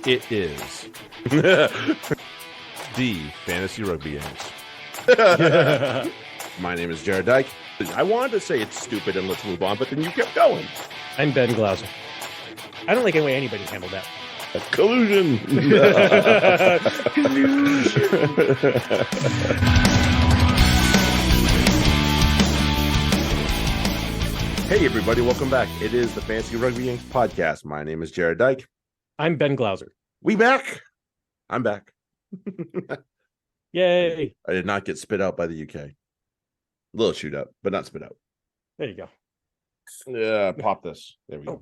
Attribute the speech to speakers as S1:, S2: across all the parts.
S1: It is the Fantasy Rugby Yanks. My name is Jared Dyke. I wanted to say it's stupid and let's move on, but then you kept going.
S2: I'm Ben Glauser. I don't like any way anybody handled that.
S1: A collusion. Hey, everybody. Welcome back. It is the Fantasy Rugby Yanks podcast. My name is Jared Dyke.
S2: I'm Ben Glauser.
S1: We back. I'm back.
S2: Yay.
S1: I did not get spit out by the UK. A little shoot out, but not spit out.
S2: There you go.
S1: Yeah, pop this. There we go.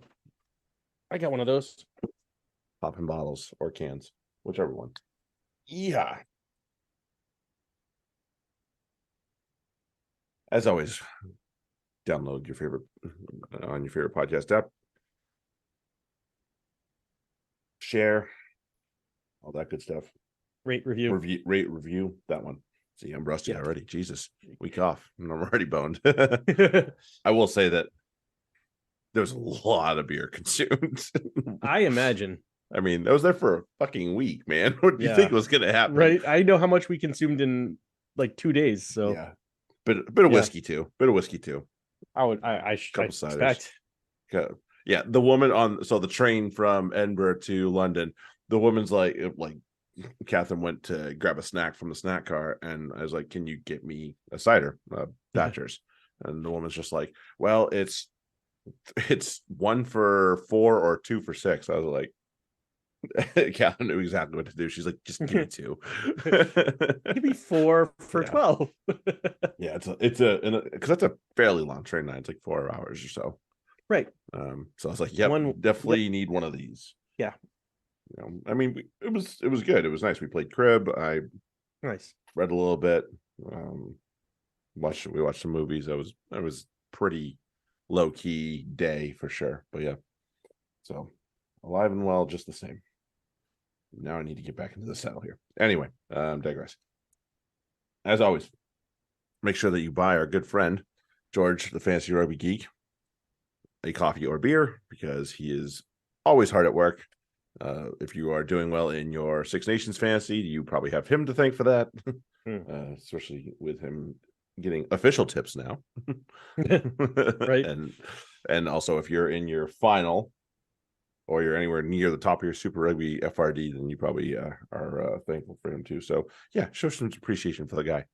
S2: I got one of those.
S1: Popping bottles or cans, whichever one. Yeah. As always, download your favorite on your favorite podcast app. Share all that good stuff.
S2: Rate, review.
S1: Review that one. See, I'm rusty already. Jesus, week off, and I'm already boned. I will say that there's a lot of beer consumed.
S2: I imagine.
S1: I mean, I was there for a fucking week, man. What do you think was going to happen?
S2: Right. I know how much we consumed in like 2 days. So
S1: yeah, bit of whiskey too.
S2: I expect.
S1: Yeah, the woman on the train from Edinburgh to London, the woman's like Catherine went to grab a snack from the snack car, and I was like, "Can you get me a cider, Thatcher's?" And the woman's just like, "Well, it's 1 for 4 or 2 for 6." I was like, Catherine knew exactly what to do. She's like, "Just give me 2."
S2: Give me 4 for 12.
S1: Yeah, it's because that's a fairly long train line. It's like 4 hours or so.
S2: Right.
S1: So I was like, "Yeah, definitely need one of these."
S2: Yeah.
S1: You know, I mean, it was good. It was nice. We played crib. I read a little bit. We watched some movies. That was pretty low key day for sure. But yeah, so alive and well, just the same. Now I need to get back into the saddle here. Anyway, digress. As always, make sure that you buy our good friend George, the Fantasy Rugby Geek, a coffee or beer, because he is always hard at work. If you are doing well in your Six Nations fantasy, you probably have him to thank for that, especially with him getting official tips now.
S2: Right.
S1: And also, if you're in your final or you're anywhere near the top of your Super Rugby FRD, then you probably are thankful for him too. So yeah, show some appreciation for the guy.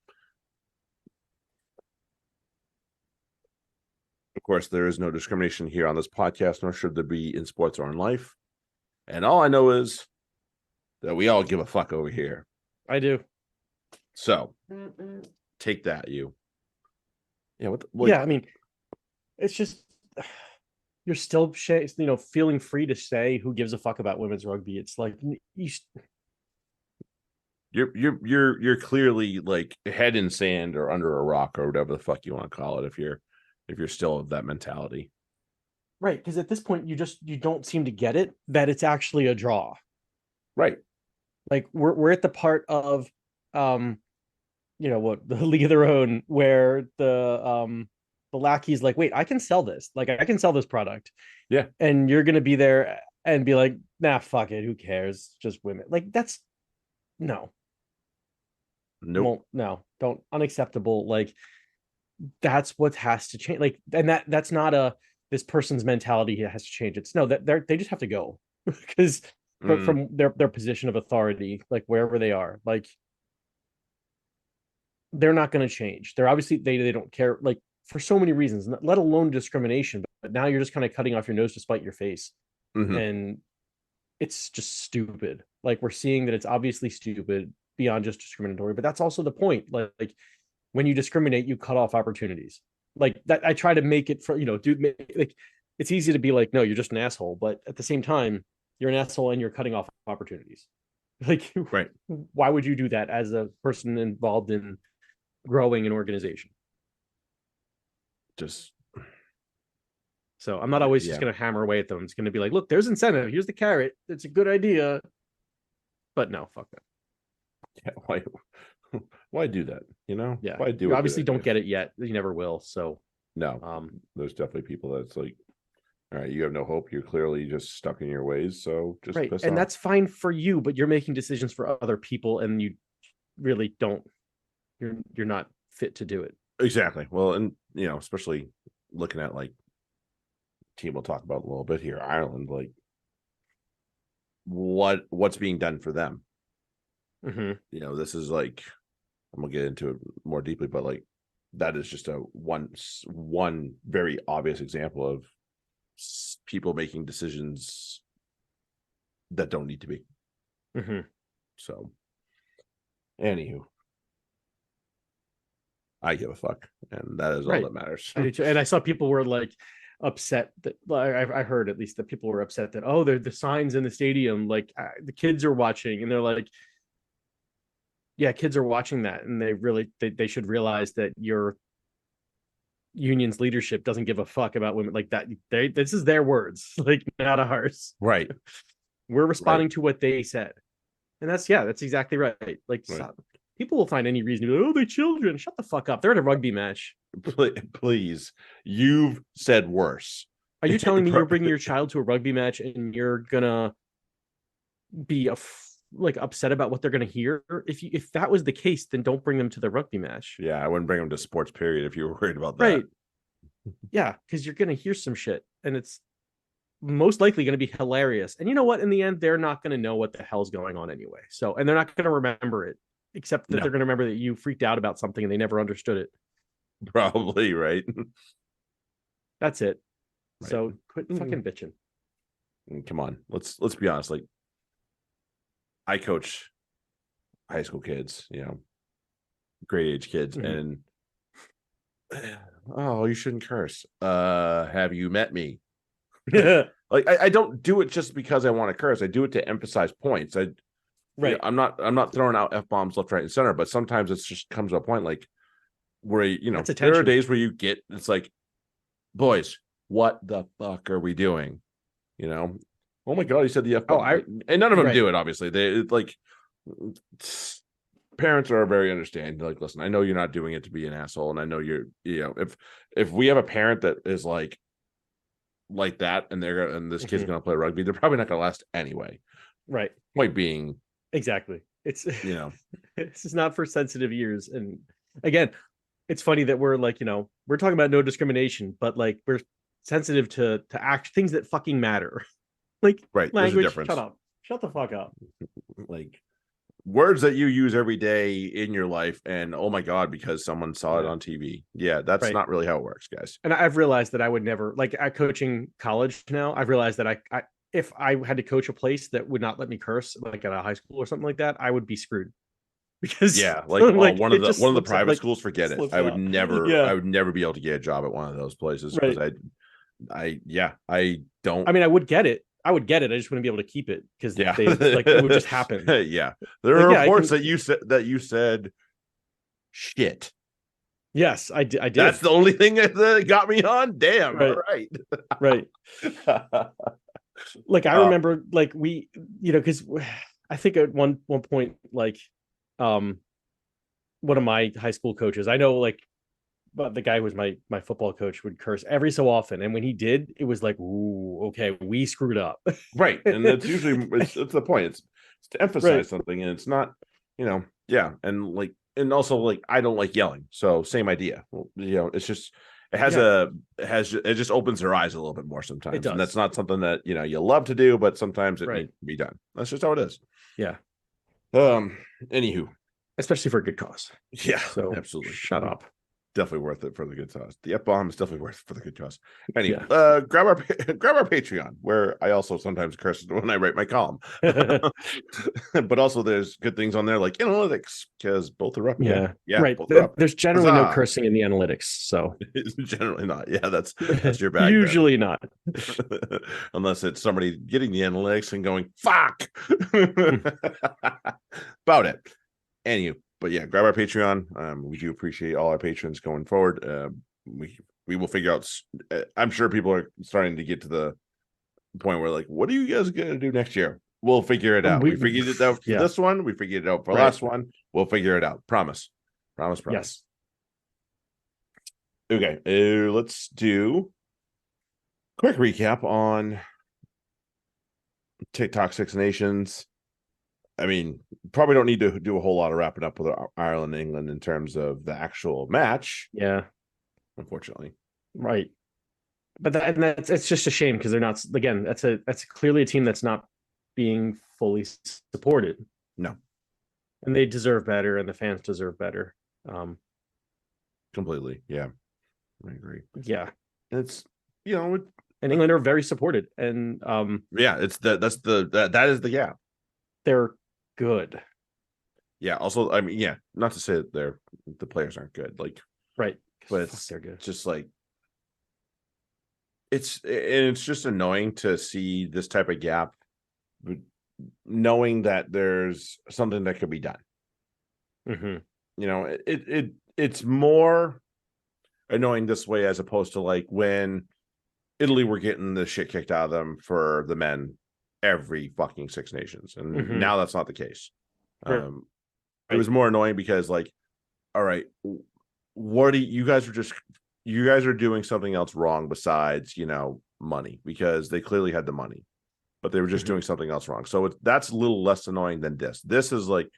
S1: Of course, there is no discrimination here on this podcast, nor should there be in sports or in life. And all I know is that we all give a fuck over here.
S2: I do.
S1: So take that, you. Yeah.
S2: Yeah. I mean, it's just you're still, feeling free to say who gives a fuck about women's rugby. It's like
S1: you're clearly like head in sand or under a rock or whatever the fuck you want to call it. If you're still of that mentality.
S2: Right, because at this point you don't seem to get it that it's actually a draw.
S1: Right.
S2: Like we're at the part of the League of Their Own where the lackey's like, wait, I can sell this. Like I can sell this product.
S1: Yeah.
S2: And you're gonna be there and be like, nah, fuck it, who cares? Just women. Like that's no.
S1: Nope.
S2: No, don't unacceptable. Like that's what has to change. Like, and that's not this person's mentality has to change. It's no, that they just have to go because from their position of authority, like wherever they are, like they're not going to change. They're obviously they don't care, like for so many reasons, let alone discrimination. But now you're just kind of cutting off your nose to spite your face, and it's just stupid. Like we're seeing that it's obviously stupid beyond just discriminatory, but that's also the point. Like when you discriminate, you cut off opportunities. Like that, I try to make it for like it's easy to be like, no, you're just an asshole, but at the same time, you're an asshole and you're cutting off opportunities. Like,
S1: right?
S2: Why would you do that as a person involved in growing an organization? So I'm not always just going to hammer away at them. It's going to be like, look, there's incentive. Here's the carrot. It's a good idea, but no, fuck that.
S1: Yeah, why do that? Yeah. Why do
S2: you obviously don't get it yet. You never will. So
S1: no, there's definitely people that's like, All right, you have no hope. You're clearly just stuck in your ways. So just
S2: Right.
S1: piss
S2: And
S1: off.
S2: that's fine for you, but you're making decisions for other people and you really don't you're not fit to do it.
S1: Exactly. Well, and especially looking at like team we'll talk about a little bit here, Ireland, like what's being done for them. This is like, I'm gonna get into it more deeply, but like that is just a one very obvious example of people making decisions that don't need to be. So, anywho, I give a fuck, and that is all that matters.
S2: I do too. And I saw people were like upset that I heard at least that people were upset that the signs in the stadium, like the kids are watching, and they're like, yeah, kids are watching that, and they should realize that your union's leadership doesn't give a fuck about women like that. This is their words, like not ours.
S1: Right.
S2: We're responding to what they said, and that's exactly right. Like people will find any reason to be like, they're children. Shut the fuck up. They're at a rugby match.
S1: Please, you've said worse.
S2: Are you telling me you're bringing your child to a rugby match and you're gonna be upset about what they're gonna hear? If that was the case, then don't bring them to the rugby match.
S1: Yeah, I wouldn't bring them to sports, period, if you were worried about that.
S2: Right. Yeah, because you're gonna hear some shit, and it's most likely going to be hilarious. And you know what? In the end, they're not going to know what the hell's going on anyway. So, and they're not going to remember it, except that they're going to remember that you freaked out about something and they never understood it.
S1: Probably, right?
S2: That's it. Right. So quit fucking bitching.
S1: Come on, let's be honest. Like, I coach high school kids, grade age kids, and oh, you shouldn't curse. Have you met me? Like I don't do it just because I want to curse. I do it to emphasize points. I'm not throwing out F-bombs left, right, and center, but sometimes it just comes to a point like where there are days where it's like, boys, what the fuck are we doing? Oh my god, he said the F-bomb. And none of them do it, obviously. Parents are very understanding. Like, listen, I know you're not doing it to be an asshole, and I know you're if we have a parent that is like that and this kid's gonna play rugby, they're probably not gonna last anyway.
S2: Right.
S1: Point being,
S2: exactly, it's this is not for sensitive ears. And again, it's funny that we're like, we're talking about no discrimination, but like we're sensitive to things that fucking matter. Like, right, language. Shut the fuck up.
S1: Like words that you use every day in your life, and oh my god, because someone saw it on TV. Yeah, that's not really how it works, guys.
S2: And I've realized that I would never, like, at coaching college now, I've realized that I if I had to coach a place that would not let me curse, like at a high school or something like that, I would be screwed. Because
S1: like one of the private schools, forget it. I would never be able to get a job at one of those places because I don't.
S2: I mean, I would get it. I just wouldn't be able to keep it because it would just happen.
S1: Yeah, there are reports that you said shit.
S2: Yes, I did.
S1: That's the only thing that got me on. Damn. Right. All right.
S2: Right. Like I remember, like we, because I think at one point, like, one of my high school coaches, I know, like, but the guy who was my football coach would curse every so often, and when he did, it was like, ooh, okay, we screwed up.
S1: Right, and that's usually it's the point. It's to emphasize something, and it's not, and also like I don't like yelling, so same idea. It's just it just opens their eyes a little bit more sometimes, and that's not something that you love to do, but sometimes it needs to be done. That's just how it is.
S2: Yeah.
S1: Anywho,
S2: especially for a good cause.
S1: Yeah.
S2: So
S1: absolutely.
S2: Shut up.
S1: Definitely worth it for the good cause. The F-bomb is definitely worth it for the good cause. Anyway, grab our Patreon, where I also sometimes curse when I write my column. But also there's good things on there like analytics, because both are up.
S2: Yeah. Right.
S1: Both are up.
S2: There's generally no cursing in the analytics, so
S1: it's generally not. Yeah, that's your bag.
S2: Usually not.
S1: Unless it's somebody getting the analytics and going, fuck. About it. Anyway. But yeah, grab our Patreon. We do appreciate all our patrons going forward. We will figure out. I'm sure people are starting to get to the point where like, what are you guys going to do next year? We'll figure it out. We figured it out for this one. We figured it out for last one. We'll figure it out. Promise. Yes. Okay. Let's do quick recap on TikTok Six Nations. I mean, probably don't need to do a whole lot of wrapping up with Ireland and England in terms of the actual match.
S2: Yeah,
S1: unfortunately.
S2: right. But that's it's just a shame because they're not. Again, that's clearly a team that's not being fully supported.
S1: No,
S2: and they deserve better, and the fans deserve better.
S1: Completely, yeah, I agree.
S2: Yeah,
S1: it's
S2: and England are very supported, and
S1: yeah, it's that is the gap.
S2: They're good.
S1: Yeah. Also, I mean, yeah, not to say that the players aren't good, like
S2: right,
S1: but
S2: they're good.
S1: Just like it's just annoying to see this type of gap, knowing that there's something that could be done. It's more annoying this way as opposed to like when Italy were getting the shit kicked out of them for the men every fucking Six Nations, and now that's not the case.
S2: Right.
S1: It was more annoying because like, all right, what do you guys are doing something else wrong besides money, because they clearly had the money, but they were just doing something else wrong. So that's a little less annoying than this. This is like,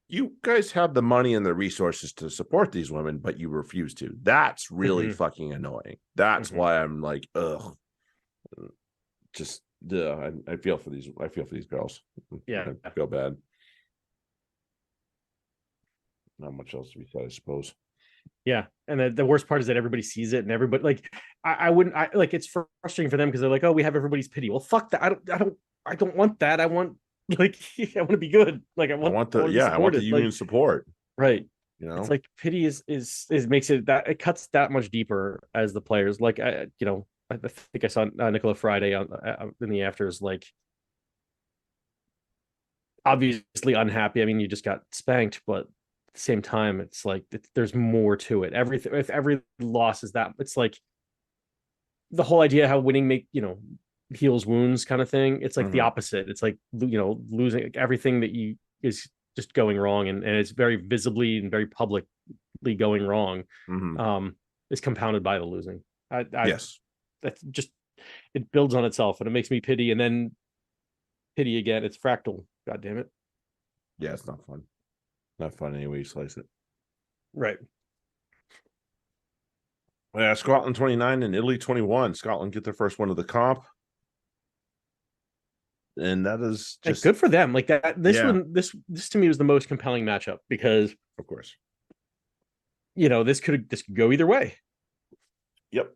S1: you guys have the money and the resources to support these women, but you refuse to. That's really fucking annoying. That's why I'm like, ugh. Just I feel for these. I feel for these girls.
S2: Yeah,
S1: I feel bad. Not much else to be said, I suppose.
S2: Yeah, and the worst part is that everybody sees it, and everybody like, I wouldn't. I like, it's frustrating for them because they're like, oh, we have everybody's pity. Well, fuck that. I don't want that. I want like I want to be good. Like I want the
S1: union support.
S2: Right. It's like pity is makes it that it cuts that much deeper as the players. Like I think I saw Nicola Friday in the afters, like obviously unhappy. I mean, you just got spanked, but at the same time, it's like there's more to it. Everything, if every loss is that, it's like the whole idea how winning heals wounds kind of thing. It's like the opposite. It's like losing everything that you is just going wrong, and it's very visibly and very publicly going wrong. Is compounded by the losing.
S1: Yes,
S2: that's just, it builds on itself, and it makes me pity, and then pity again. It's fractal. God damn it.
S1: Yeah, it's not fun. Not fun any way you slice it.
S2: Right.
S1: Yeah, Scotland 29 and Italy 21. Scotland get their first one of the comp. And that is just
S2: good for them. Like that. This to me was the most compelling matchup because,
S1: of course,
S2: this could go either way.
S1: Yep.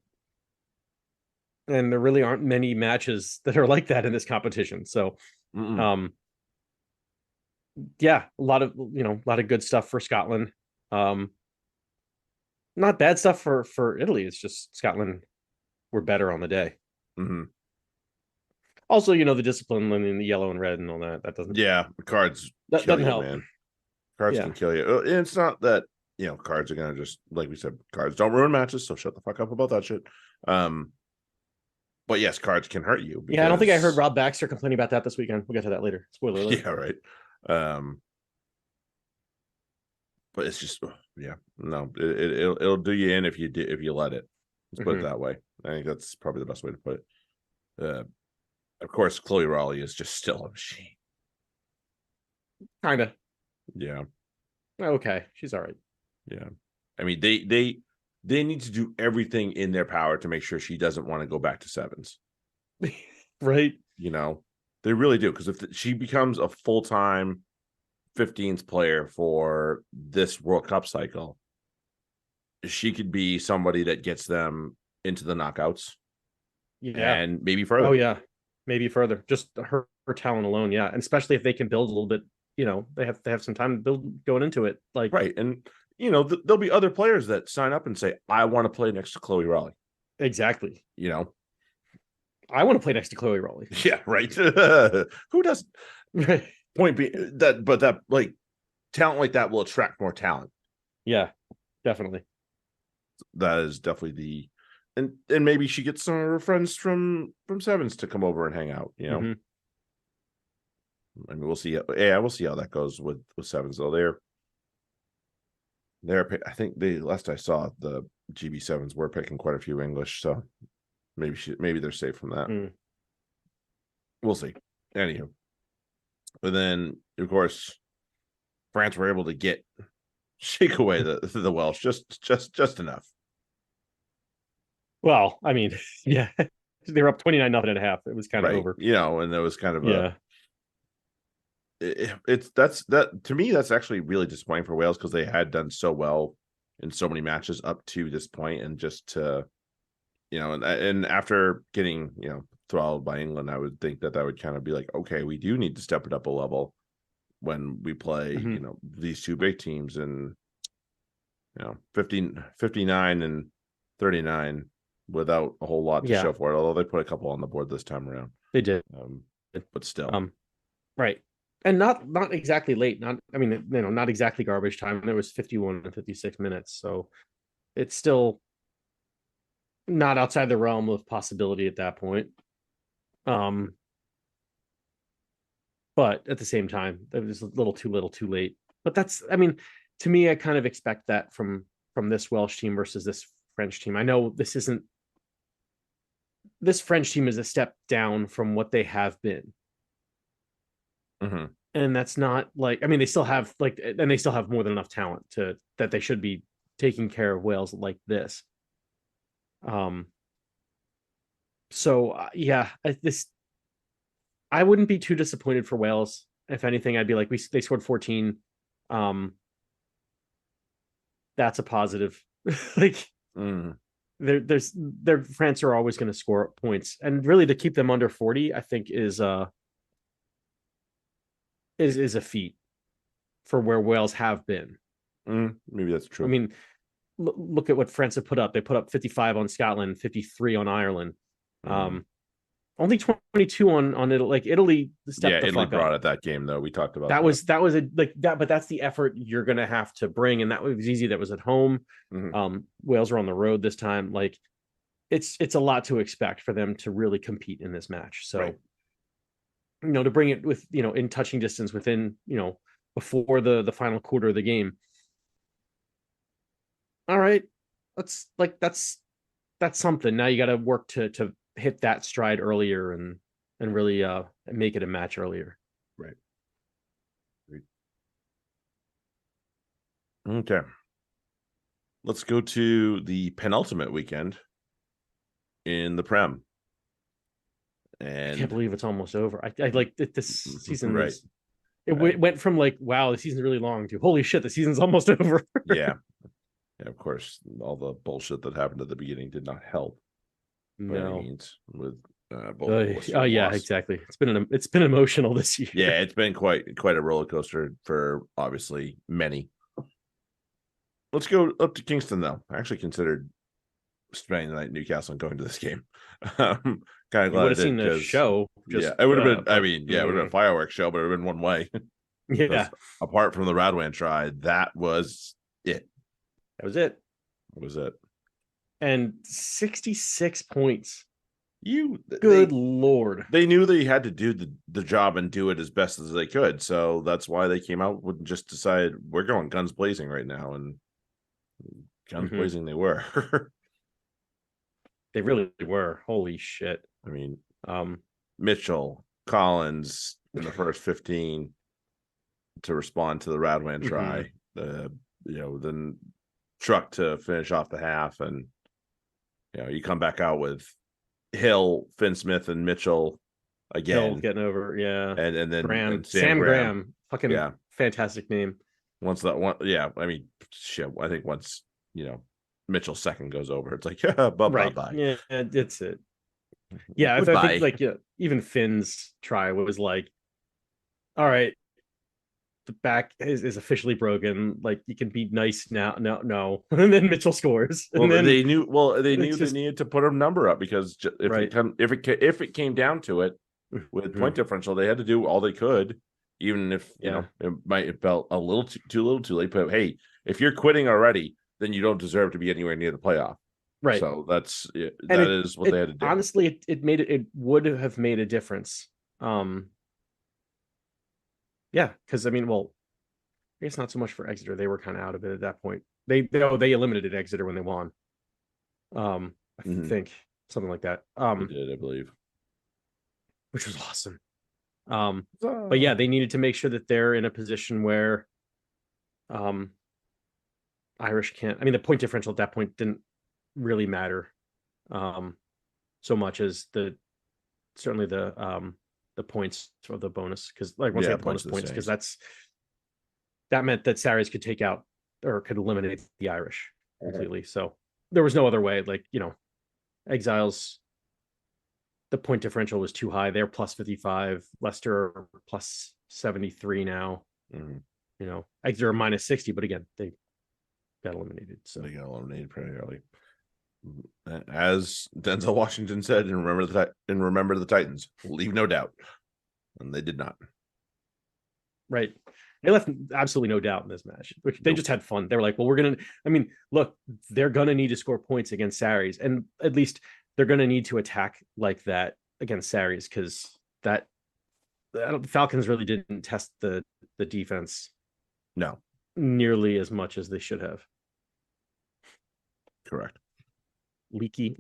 S2: And there really aren't many matches that are like that in this competition. So, yeah, a lot of good stuff for Scotland. Not bad stuff for Italy. It's just Scotland were better on the day. Also, the discipline and the yellow and red and all that. That doesn't.
S1: Yeah, cards
S2: doesn't help,
S1: man. Cards can kill you. And it's not that cards are gonna just, like we said, cards don't ruin matches. So shut the fuck up about that shit. But yes, cards can hurt you.
S2: Yeah, I don't think I heard Rob Baxter complaining about that this weekend. We'll get to that later. Spoiler alert.
S1: Yeah, right. But it's just, no, it'll do you in if you let it. Let's put it that way. I think that's probably the best way to put it. Of course, Chloe Raleigh is just still a machine.
S2: Kind of.
S1: Yeah.
S2: Okay, she's all right.
S1: Yeah. I mean, they need to do everything in their power to make sure she doesn't want to go back to sevens.
S2: Right.
S1: They really do, because if she becomes a full-time 15s player for this World Cup cycle, she could be somebody that gets them into the knockouts.
S2: Yeah.
S1: And maybe further.
S2: Oh, yeah. Maybe further. Just her talent alone. Yeah. And especially if they can build a little bit, they have to have some time to build going into it. Like,
S1: right. And, there'll be other players that sign up and say, I want to play next to Chloe Raleigh.
S2: Exactly.
S1: I
S2: want to play next to Chloe Raleigh.
S1: Yeah, right. Who doesn't?
S2: Right.
S1: Point being that like talent like that will attract more talent.
S2: Yeah, definitely.
S1: That is definitely and maybe she gets some of her friends from sevens to come over and hang out. I mean, we'll see. Yeah, we'll see how that goes with sevens though. They're I think last I saw, the GB sevens were picking quite a few English, so maybe they're safe from that.
S2: Mm.
S1: We'll see. Anywho, but then of course France were able to shake away the Welsh just enough.
S2: Well, I mean, yeah, they were up 29-0 at half. It was kind of over,
S1: and there was kind of that to me, that's actually really disappointing for Wales because they had done so well in so many matches up to this point, and just to and after getting throttled by England, I would think that would kind of be like, okay, we do need to step it up a level when we play these two big teams, and 59 and 39 without a whole lot to show for it, although they put a couple on the board this time around.
S2: They did,
S1: but still,
S2: right. And not exactly late. Not exactly garbage time. There was 51 and 56 minutes, so it's still not outside the realm of possibility at that point. But at the same time, it was a little too late. But that's, to me, I kind of expect that from this Welsh team versus this French team. I know this French team is a step down from what they have been.
S1: Mm-hmm.
S2: And that's not like, they still have and they still have more than enough talent that they should be taking care of Wales like this. I wouldn't be too disappointed for Wales. If anything, I'd be like, they scored 14. That's a positive. Their France are always going to score points, and really to keep them under 40, I think is a feat for where Wales have been.
S1: Maybe that's true.
S2: Look at what France have put up. They put up 55 on Scotland, 53 on Ireland. Only 22 on Italy. Like Italy stepped the
S1: Italy
S2: fuck
S1: brought
S2: up.
S1: at that game though. We talked about
S2: that. Was but that's the effort you're gonna have to bring, and that was easy. That was at home. Wales are on the road this time. Like it's a lot to expect for them to really compete in this match. So to bring it with in touching distance within before the final quarter of the game. All right, that's something. Now you got to work to hit that stride earlier and really make it a match earlier.
S1: Right. Okay. Let's go to the penultimate weekend in the Prem. And
S2: I can't believe it's almost over. I like this season.
S1: Right.
S2: It went from like, wow, the season's really long to holy shit, the season's almost over.
S1: Yeah, of course, all the bullshit that happened at the beginning did not help.
S2: No.
S1: With
S2: both. Exactly. It's been emotional this year.
S1: Yeah, it's been quite a roller coaster for obviously many. Let's go up to Kingston though. I actually considered spending the night in Newcastle and going to this game. Kind of glad I did.
S2: Seen the show.
S1: It would have been. It would have been a fireworks show, but it would have been one way.
S2: Yeah.
S1: Apart from the Radwan try, that was it.
S2: That was it.
S1: That was it.
S2: And 66 points.
S1: Good
S2: Lord.
S1: They knew they had to do the job and do it as best as they could. So that's why they came out with just decided we're going guns blazing right now, and guns blazing they were.
S2: They really were. Holy shit.
S1: Mitchell, Collins in the first 15 to respond to the Radwan try. Then Truck to finish off the half, and you come back out with Hill, Finn Smith, and Mitchell again.
S2: Hill getting over,
S1: and then
S2: Sam Graham, fucking fantastic name.
S1: Once that one, shit. I think once Mitchell's second goes over, it's like bye.
S2: Yeah, that's it. Yeah, I think even Finn's try was like, all right, the back is officially broken. Like you can be nice now. No. And then Mitchell scores. And then
S1: they knew they needed to put a number up, because if it came down to it with point differential, they had to do all they could, even if it might have felt a little too late. But hey, if you're quitting already, then you don't deserve to be anywhere near the playoff.
S2: Right.
S1: So that is what they had to do.
S2: Honestly, it would have made a difference. Yeah, because I guess not so much for Exeter. They were kind of out of it at that point. They eliminated Exeter when they won. I think. something like that.
S1: They did, I believe.
S2: Which was awesome. But yeah, they needed to make sure that they're in a position where Irish can't. I mean, the point differential at that point didn't really matter so much as certainly the points or the bonus, because like once they had the bonus points, because that meant that Sarries could take out or could eliminate the Irish completely. So there was no other way. Like, Exiles, the point differential was too high. They're plus 55. Leicester plus 73 now. Exeter minus 60, but again, they got eliminated. So
S1: they got eliminated pretty early. As Denzel Washington said, and remember the Titans, leave no doubt. And they did not.
S2: Right. They left absolutely no doubt in this match, which they just had fun. They were like, well, look, they're going to need to score points against Sarries. And at least they're going to need to attack like that against Sarries, because the Falcons really didn't test the defense.
S1: No.
S2: Nearly as much as they should have.
S1: Correct.
S2: Leaky.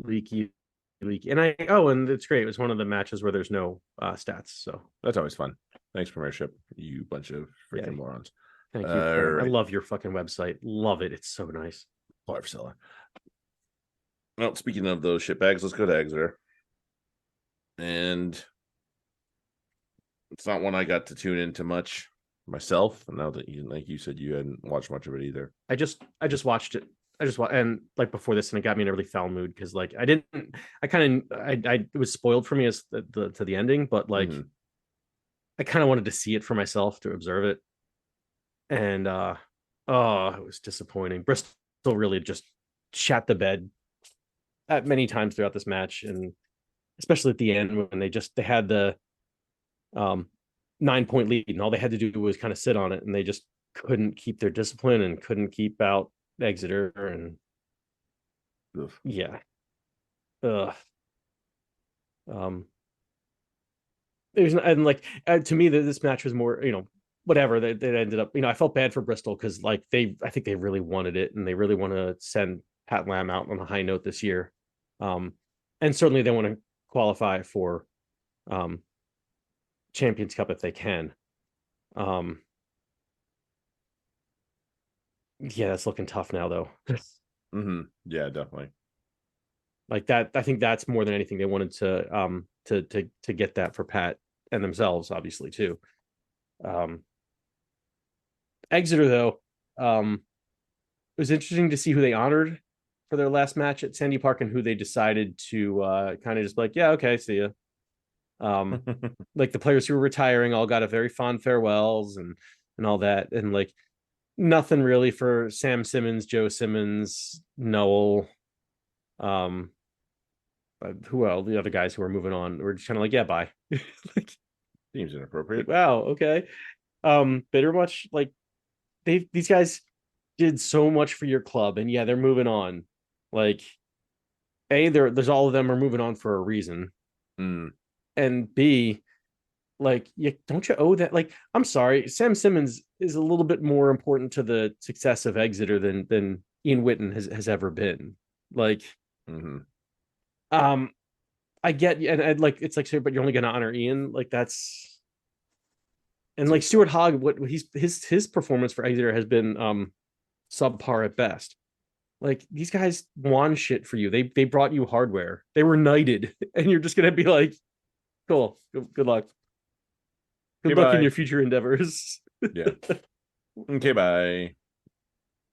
S2: And it's great. It was one of the matches where there's no stats. So
S1: that's always fun. Thanks, Premiership. You bunch of freaking morons.
S2: Thank you. I love your fucking website. Love it. It's so nice.
S1: Priscilla. Well, speaking of those shitbags, let's go to Exeter. And it's not one I got to tune into much myself. Now that like you said, you hadn't watched much of it either.
S2: I just watched it. And like before this, and it got me in a really foul mood because like I it was spoiled for me as to the ending, but like I kind of wanted to see it for myself, to observe it. And it was disappointing. Bristol really just shat the bed at many times throughout this match, and especially at the end when they had the 9-point lead, and all they had to do was kind of sit on it, and they just couldn't keep their discipline and couldn't keep out Exeter. And to me this match was more, whatever that ended up, I felt bad for Bristol because like I think they really wanted it, and they really want to send Pat Lam out on a high note this year, and certainly they want to qualify for Champions Cup if they can. That's looking tough now though.
S1: Yeah, definitely.
S2: Like that, I think that's more than anything they wanted to get that for Pat and themselves, obviously too. Exeter though, it was interesting to see who they honored for their last match at Sandy Park and who they decided to kind of just like, yeah, okay, see ya. Like the players who were retiring all got a very fond farewells and all that, and like nothing really for Sam Simmons, Joe Simmons, Noel, who else? The other guys who were moving on were just kind of like, yeah, bye.
S1: Like, seems inappropriate.
S2: Wow, okay. Bitter much? Like these guys did so much for your club, and yeah, they're moving on. Like, there's all of them are moving on for a reason. And B, like, don't you owe that? Like, I'm sorry, Sam Simmons is a little bit more important to the success of Exeter than Ian Whitten has ever been. Like, I get, and like it's like, but you're only going to honor Ian. Like that's, and like Stuart Hogg, what his performance for Exeter has been subpar at best. Like these guys won shit for you. They brought you hardware. They were knighted, and you're just gonna be like, cool, good luck. Good luck in your future endeavors.
S1: Yeah. Okay, bye.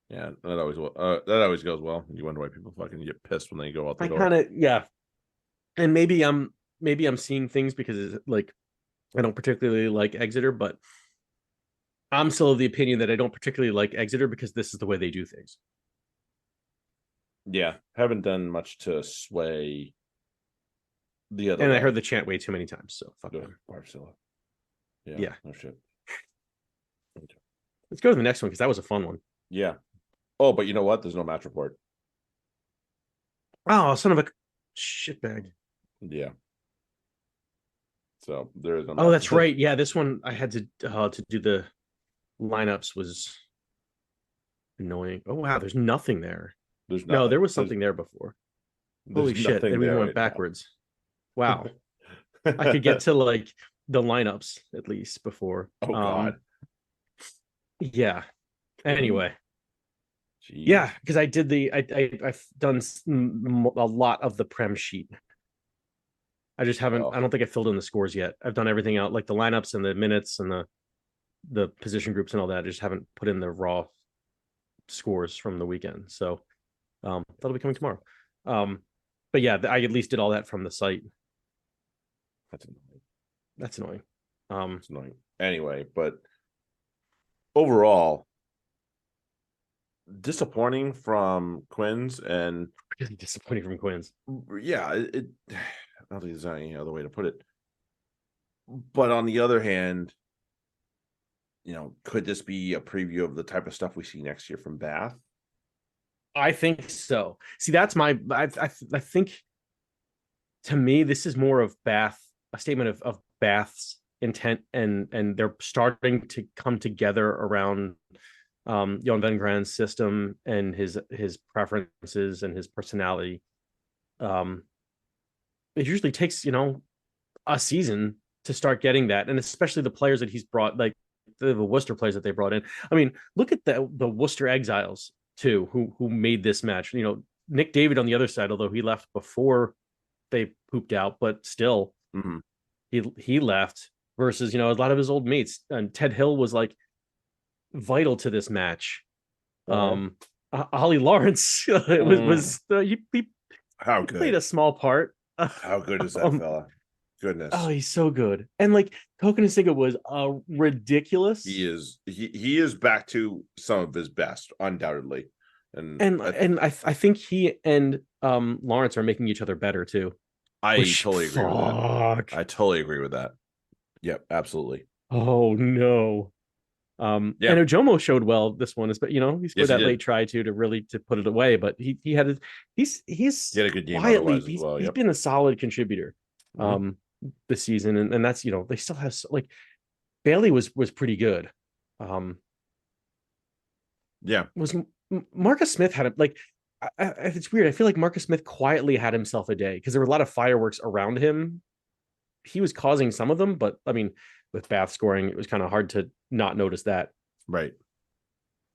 S1: Yeah, that always goes well. You wonder why people fucking get pissed when they go out the door.
S2: And maybe I'm seeing things because it's like I don't particularly like Exeter, but I'm still of the opinion that I don't particularly like Exeter because this is the way they do things.
S1: Yeah, haven't done much to sway the other.
S2: And way. I heard the chant way too many times, so fuck them.
S1: Priscilla.
S2: Yeah.
S1: No shit.
S2: Okay. Let's go to the next one because that was a fun one.
S1: Yeah. Oh, but you know what? There's no match report.
S2: Oh, son of a shitbag.
S1: Yeah. So there is no.
S2: Oh, that's right. Yeah, this one I had to do the lineups was annoying. Oh wow, there's nothing there.
S1: There's nothing.
S2: No, there was something there before. Holy shit! And we went backwards. Wow. I could get to like the lineups at least before.
S1: Oh God.
S2: Yeah. Anyway. Jeez. Yeah, because I did I've done a lot of the Prem sheet. I just haven't. I don't think I filled in the scores yet. I've done everything out, like the lineups and the minutes and the position groups and all that. I just haven't put in the raw scores from the weekend. So that'll be coming tomorrow. But yeah, I at least did all that from the site. That's annoying.
S1: It's annoying. Anyway, but overall, disappointing from Quins, and
S2: really disappointing from Quins.
S1: Yeah, I don't think there's any other way to put it. But on the other hand, could this be a preview of the type of stuff we see next year from Bath?
S2: I think so. See, that's my. I think, to me, this is more of Bath, a statement of Bath's intent, and they're starting to come together around Jan van Gran's system and his preferences and his personality. It usually takes a season to start getting that, and especially the players that he's brought, like the Worcester players that they brought in. I mean, look at the Worcester Exiles too, who made this match. Nick David on the other side, although he left before they pooped out, but still, he left versus a lot of his old mates. And Ted Hill was like vital to this match. Ollie Lawrence he
S1: how good
S2: played a small part.
S1: How good is that fella? Goodness.
S2: Oh, he's so good. And like Kokonasiga was ridiculous.
S1: He is back to some of his best, undoubtedly.
S2: And I think he and Lawrence are making each other better too.
S1: I totally agree with that. I totally agree with that. Yep, absolutely.
S2: Oh no. And Ojomo showed well this one, but he scored that late try to put it away, but he had he's he had
S1: a good game
S2: quietly he's been a solid contributor this season, and that's they still have, like, Bailey was pretty good. Was Marcus Smith had it's weird. I feel like Marcus Smith quietly had himself a day because there were a lot of fireworks around him. He was causing some of them, but I mean, with Bath scoring, it was kind of hard to not notice that.
S1: Right.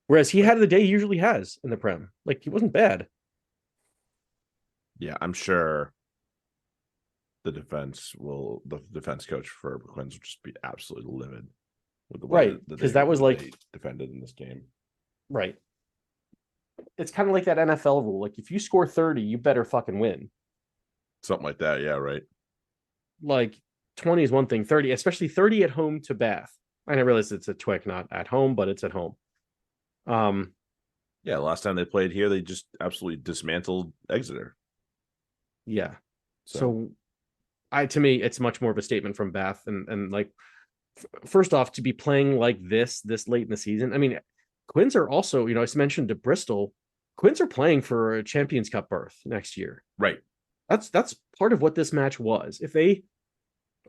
S2: Whereas he had the day he usually has in the Prem. Like, he wasn't bad.
S1: Yeah, I'm sure the defense coach for Quins will just be absolutely livid with the way
S2: because that was
S1: they defended in this game.
S2: Right. It's kind of like that NFL rule. Like, if you score 30, you better fucking win.
S1: Something like that. Yeah, right.
S2: Like, 20 is one thing, 30, especially 30 at home to Bath. And I realize it's a Twick, not at home, but it's at home.
S1: Yeah, last time they played here, they just absolutely dismantled Exeter.
S2: Yeah. So to me, it's much more of a statement from Bath. And like, first off, to be playing like this late in the season. I mean, Quins are also, I mentioned to Bristol, Quins are playing for a Champions Cup berth next year.
S1: Right.
S2: That's part of what this match was. If they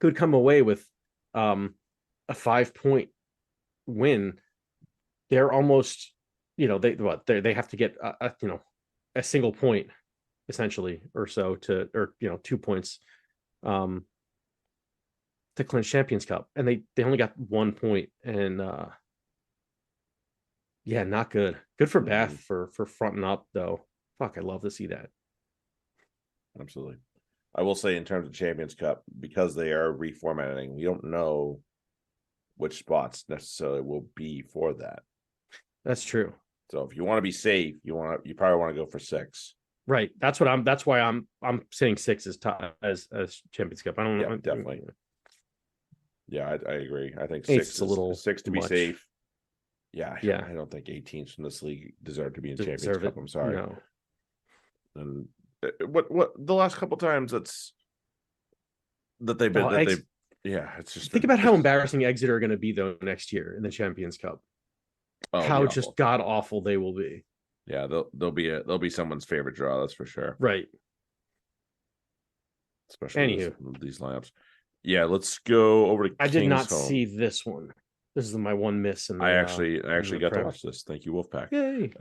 S2: could come away with a 5-point win, they're almost, they have to get a single point essentially or so 2 points to clinch Champions Cup, and they only got 1 point, and not good for Bath for fronting up though. Fuck, I love to see that.
S1: Absolutely. I will say, in terms of Champions Cup, because they are reformatting, we don't know which spots necessarily will be for that.
S2: That's true.
S1: So if you want to be safe, you probably want to go for 6.
S2: Right. That's why I'm saying 6 as top as Champions Cup. I don't know.
S1: Definitely. Yeah, I agree. I think
S2: 6 is a little
S1: 6 to be
S2: much.
S1: safe. Yeah.
S2: Yeah.
S1: I don't think 8 teams from this league deserve to be in Champions Cup. I'm sorry.
S2: No.
S1: And what the last couple times it's just
S2: think about how embarrassing Exeter are going to be though next year in the Champions Cup. How just god awful they will be.
S1: Yeah, they'll be someone's favorite draw, that's for sure.
S2: Right.
S1: Especially these lineups. Yeah, let's go over to.
S2: I did not see this one. This is my one miss.
S1: I actually got to watch this. Thank you, Wolfpack.
S2: Yay!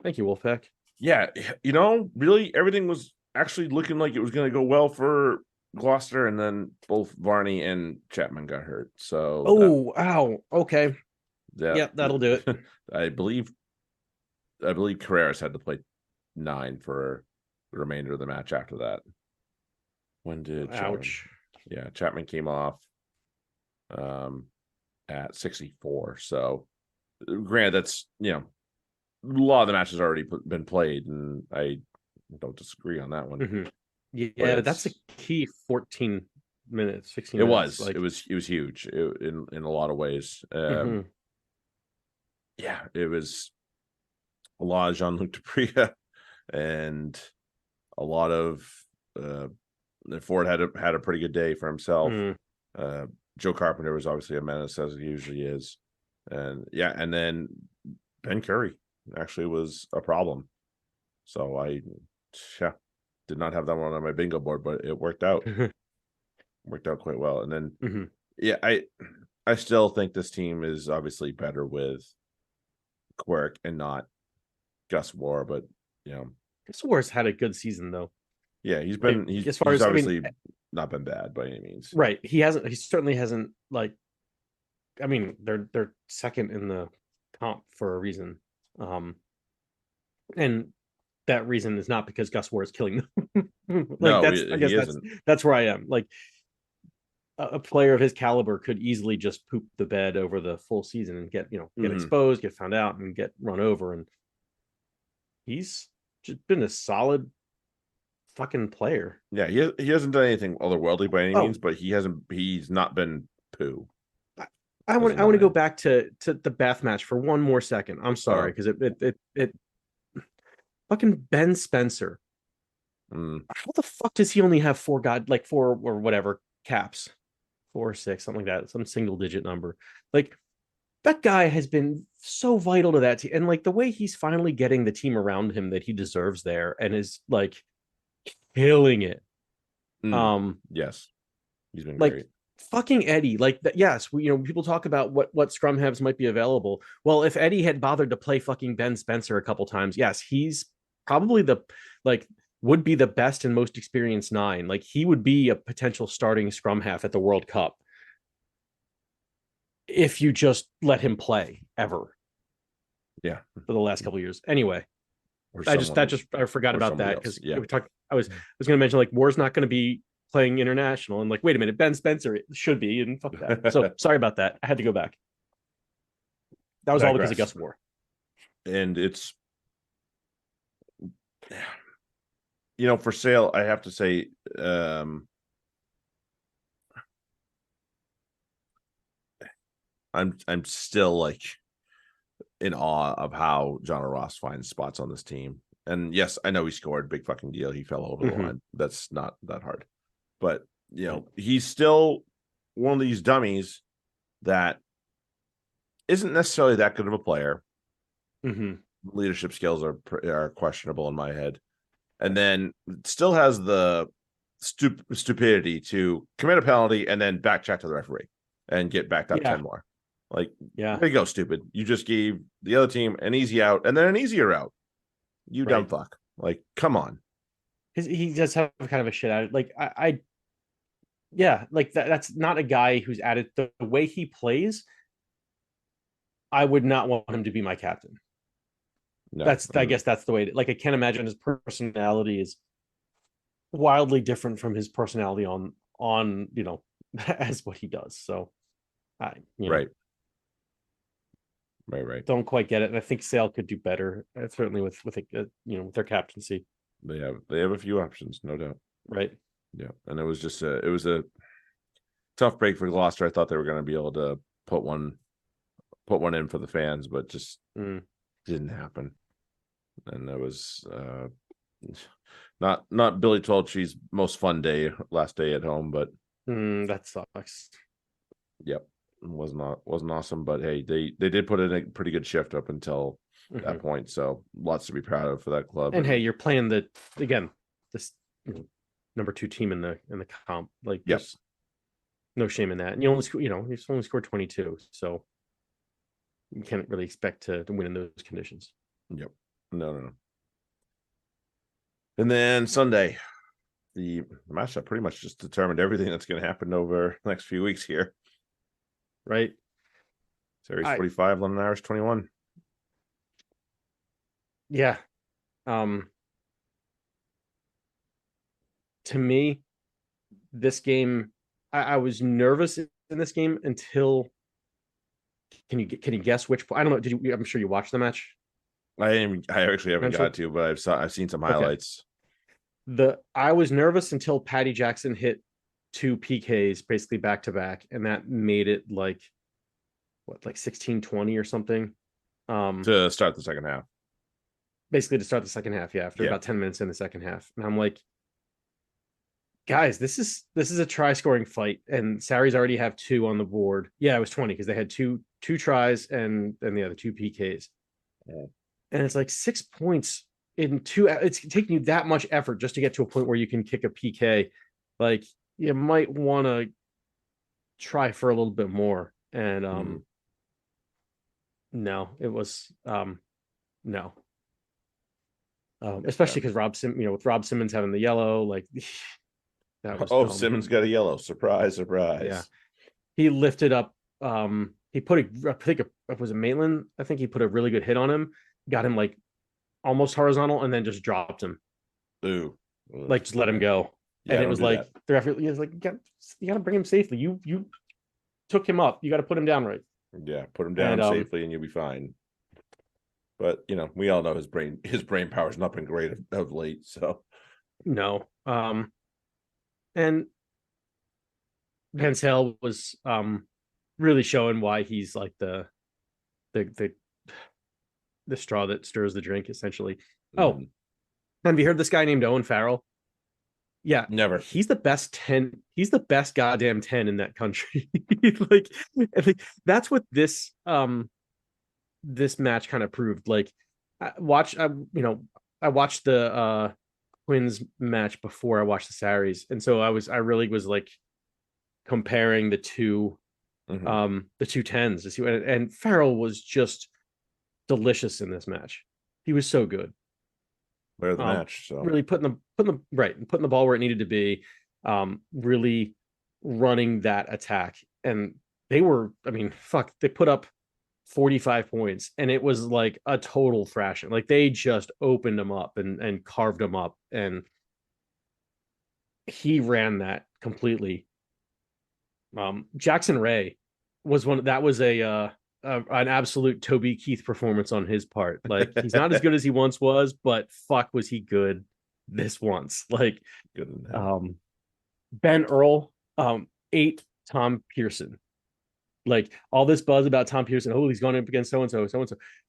S1: Thank
S2: you, Wolfpack.
S1: Yeah, really everything was actually looking like it was going to go well for Gloucester, and then both Varney and Chapman got hurt. So
S2: ow. Okay.
S1: that
S2: That'll do it.
S1: I believe Carreras had to play 9 for the remainder of the match after that. When did
S2: Ouch.
S1: Chapman came off at 64. So granted, that's a lot of the matches already been played, and I don't disagree on that one.
S2: Mm-hmm. Yeah, that's a key 14 minutes, 16 minutes.
S1: It was huge in a lot of ways. Yeah, it was a lot of Jean-Luc Dupria and a lot of Ford had a pretty good day for himself. Joe Carpenter was obviously a menace, as he usually is. And then Ben Curry actually was a problem. So I did not have that one on my bingo board, but it worked out. Worked out quite well. And then I still think this team is obviously better with Quirk and not Gus War, but
S2: Gus War's had a good season though.
S1: Yeah, he's obviously not been bad by any means.
S2: Right. He certainly hasn't, like, I mean, they're second in the comp for a reason. And that reason is not because Gus War is killing them. That's where I am. Like, a player of his caliber could easily just poop the bed over the full season and get exposed, get found out, and get run over. And he's just been a solid fucking player.
S1: Yeah, he hasn't done anything otherworldly by any means, but he's not been poo.
S2: I want to go back to the Bath match for one more second. I'm sorry, because it fucking Ben Spencer. How the fuck does he only have 4 or whatever caps? 4 or 6, something like that, some single digit number. Like, that guy has been so vital to that team, and like the way he's finally getting the team around him that he deserves there, and is like killing it.
S1: Yes, he's been
S2: like
S1: great.
S2: Fucking Eddie, like that. Yes, people talk about what scrum halves might be available. Well, if Eddie had bothered to play fucking Ben Spencer a couple times, yes, he's probably would be the best and most experienced 9. Like, he would be a potential starting scrum half at the World Cup if you just let him play ever.
S1: Yeah,
S2: for the last couple of years. Anyway, I forgot about that because I was going to mention, like, War's not going to be playing international, and like, wait a minute, Ben Spencer should be, and fuck that. So sorry about that. I had to go back. That was all because of Gus War.
S1: And it's for Sale, I have to say, I'm still like in awe of how John Ross finds spots on this team. And yes, I know he scored, big fucking deal. He fell over the line. That's not that hard. But he's still one of these dummies that isn't necessarily that good of a player. Leadership skills are questionable in my head, and then still has the stupidity to commit a penalty and then backtrack to the referee and get backed up 10 more. Like, there you go, stupid. You just gave the other team an easy out and then an easier out. You dumb fuck. Like, come on.
S2: He does have kind of a shit attitude. Like, like that's not a guy who's added the way he plays. I would not want him to be my captain. No, I guess that's the way. Like, I can't imagine his personality is wildly different from his personality on as what he does. So,
S1: right.
S2: Don't quite get it, and I think Sale could do better. Certainly with their captaincy.
S1: They have a few options, no doubt.
S2: Right.
S1: Yeah, and it was a tough break for Gloucester. I thought they were going to be able to put one in for the fans, but just didn't happen. And that was not Billy Tolchi's most fun day, last day at home, but
S2: that sucks.
S1: Yep, wasn't awesome, but hey, they did put in a pretty good shift up until that point, so lots to be proud of for that club.
S2: And hey, you're playing this number 2 team in the comp. Like, there's no shame in that. And you only scored 22, so you can't really expect to win in those conditions.
S1: Yep. No. And then Sunday, the matchup pretty much just determined everything that's going to happen over the next few weeks here.
S2: Right.
S1: Series 45, London Irish 21.
S2: Yeah. To me, this game, I was nervous in this game until. Can you guess which? I don't know. Did you? I'm sure you watched the match.
S1: I actually haven't got to, but I've seen some highlights.
S2: I was nervous until Patty Jackson hit 2 PKs basically back to back, and that made it like 16-20 or something.
S1: To start the second half.
S2: Basically to start the second half, after about 10 minutes in the second half. And I'm like, guys, this is a try scoring fight, and Sarries already have 2 on the board. Yeah, it was 20 because they had two tries and then the other 2 PKs. Yeah. And it's like 6 points in 2. It's taking you that much effort just to get to a point where you can kick a PK. Like, you might want to try for a little bit more. And no, it was no. Especially because with Rob Simmons having the yellow, like
S1: that was Simmons got a yellow. Surprise.
S2: Yeah. He lifted up, he put I think it was a Maitland. I think he put a really good hit on him, got him like almost horizontal, and then just dropped him.
S1: Ooh.
S2: Like just let him go. Yeah, and it was like the referee was like, you gotta bring him safely. You took him up. You got to put him down right.
S1: Yeah, put him down safely and you'll be fine. But we all know his brain power's not been great of late. So
S2: no. And Pansell was really showing why he's like the straw that stirs the drink, essentially. Oh, have you heard this guy named Owen Farrell? Yeah,
S1: never.
S2: He's the best 10. He's the best goddamn 10 in that country. like that's what this match kind of proved. Like, I watched the Quins match before I watched the Sarries, and so I really was like comparing the two the 10s to see what, and Farrell was just delicious in this match. He was so good.
S1: Player of the match, so
S2: really putting the ball where it needed to be, really running that attack. And they were, they put up 45 points, and it was like a total thrashing. Like, they just opened them up and carved them up, and he ran that completely. Jackson Ray was an absolute Toby Keith performance on his part. Like, he's not as good as he once was, but fuck, was he good this once. Like,
S1: good.
S2: Ben Earl ate Tom Pearson. Like, all this buzz about Tom Pearson, he's going up against so-and-so.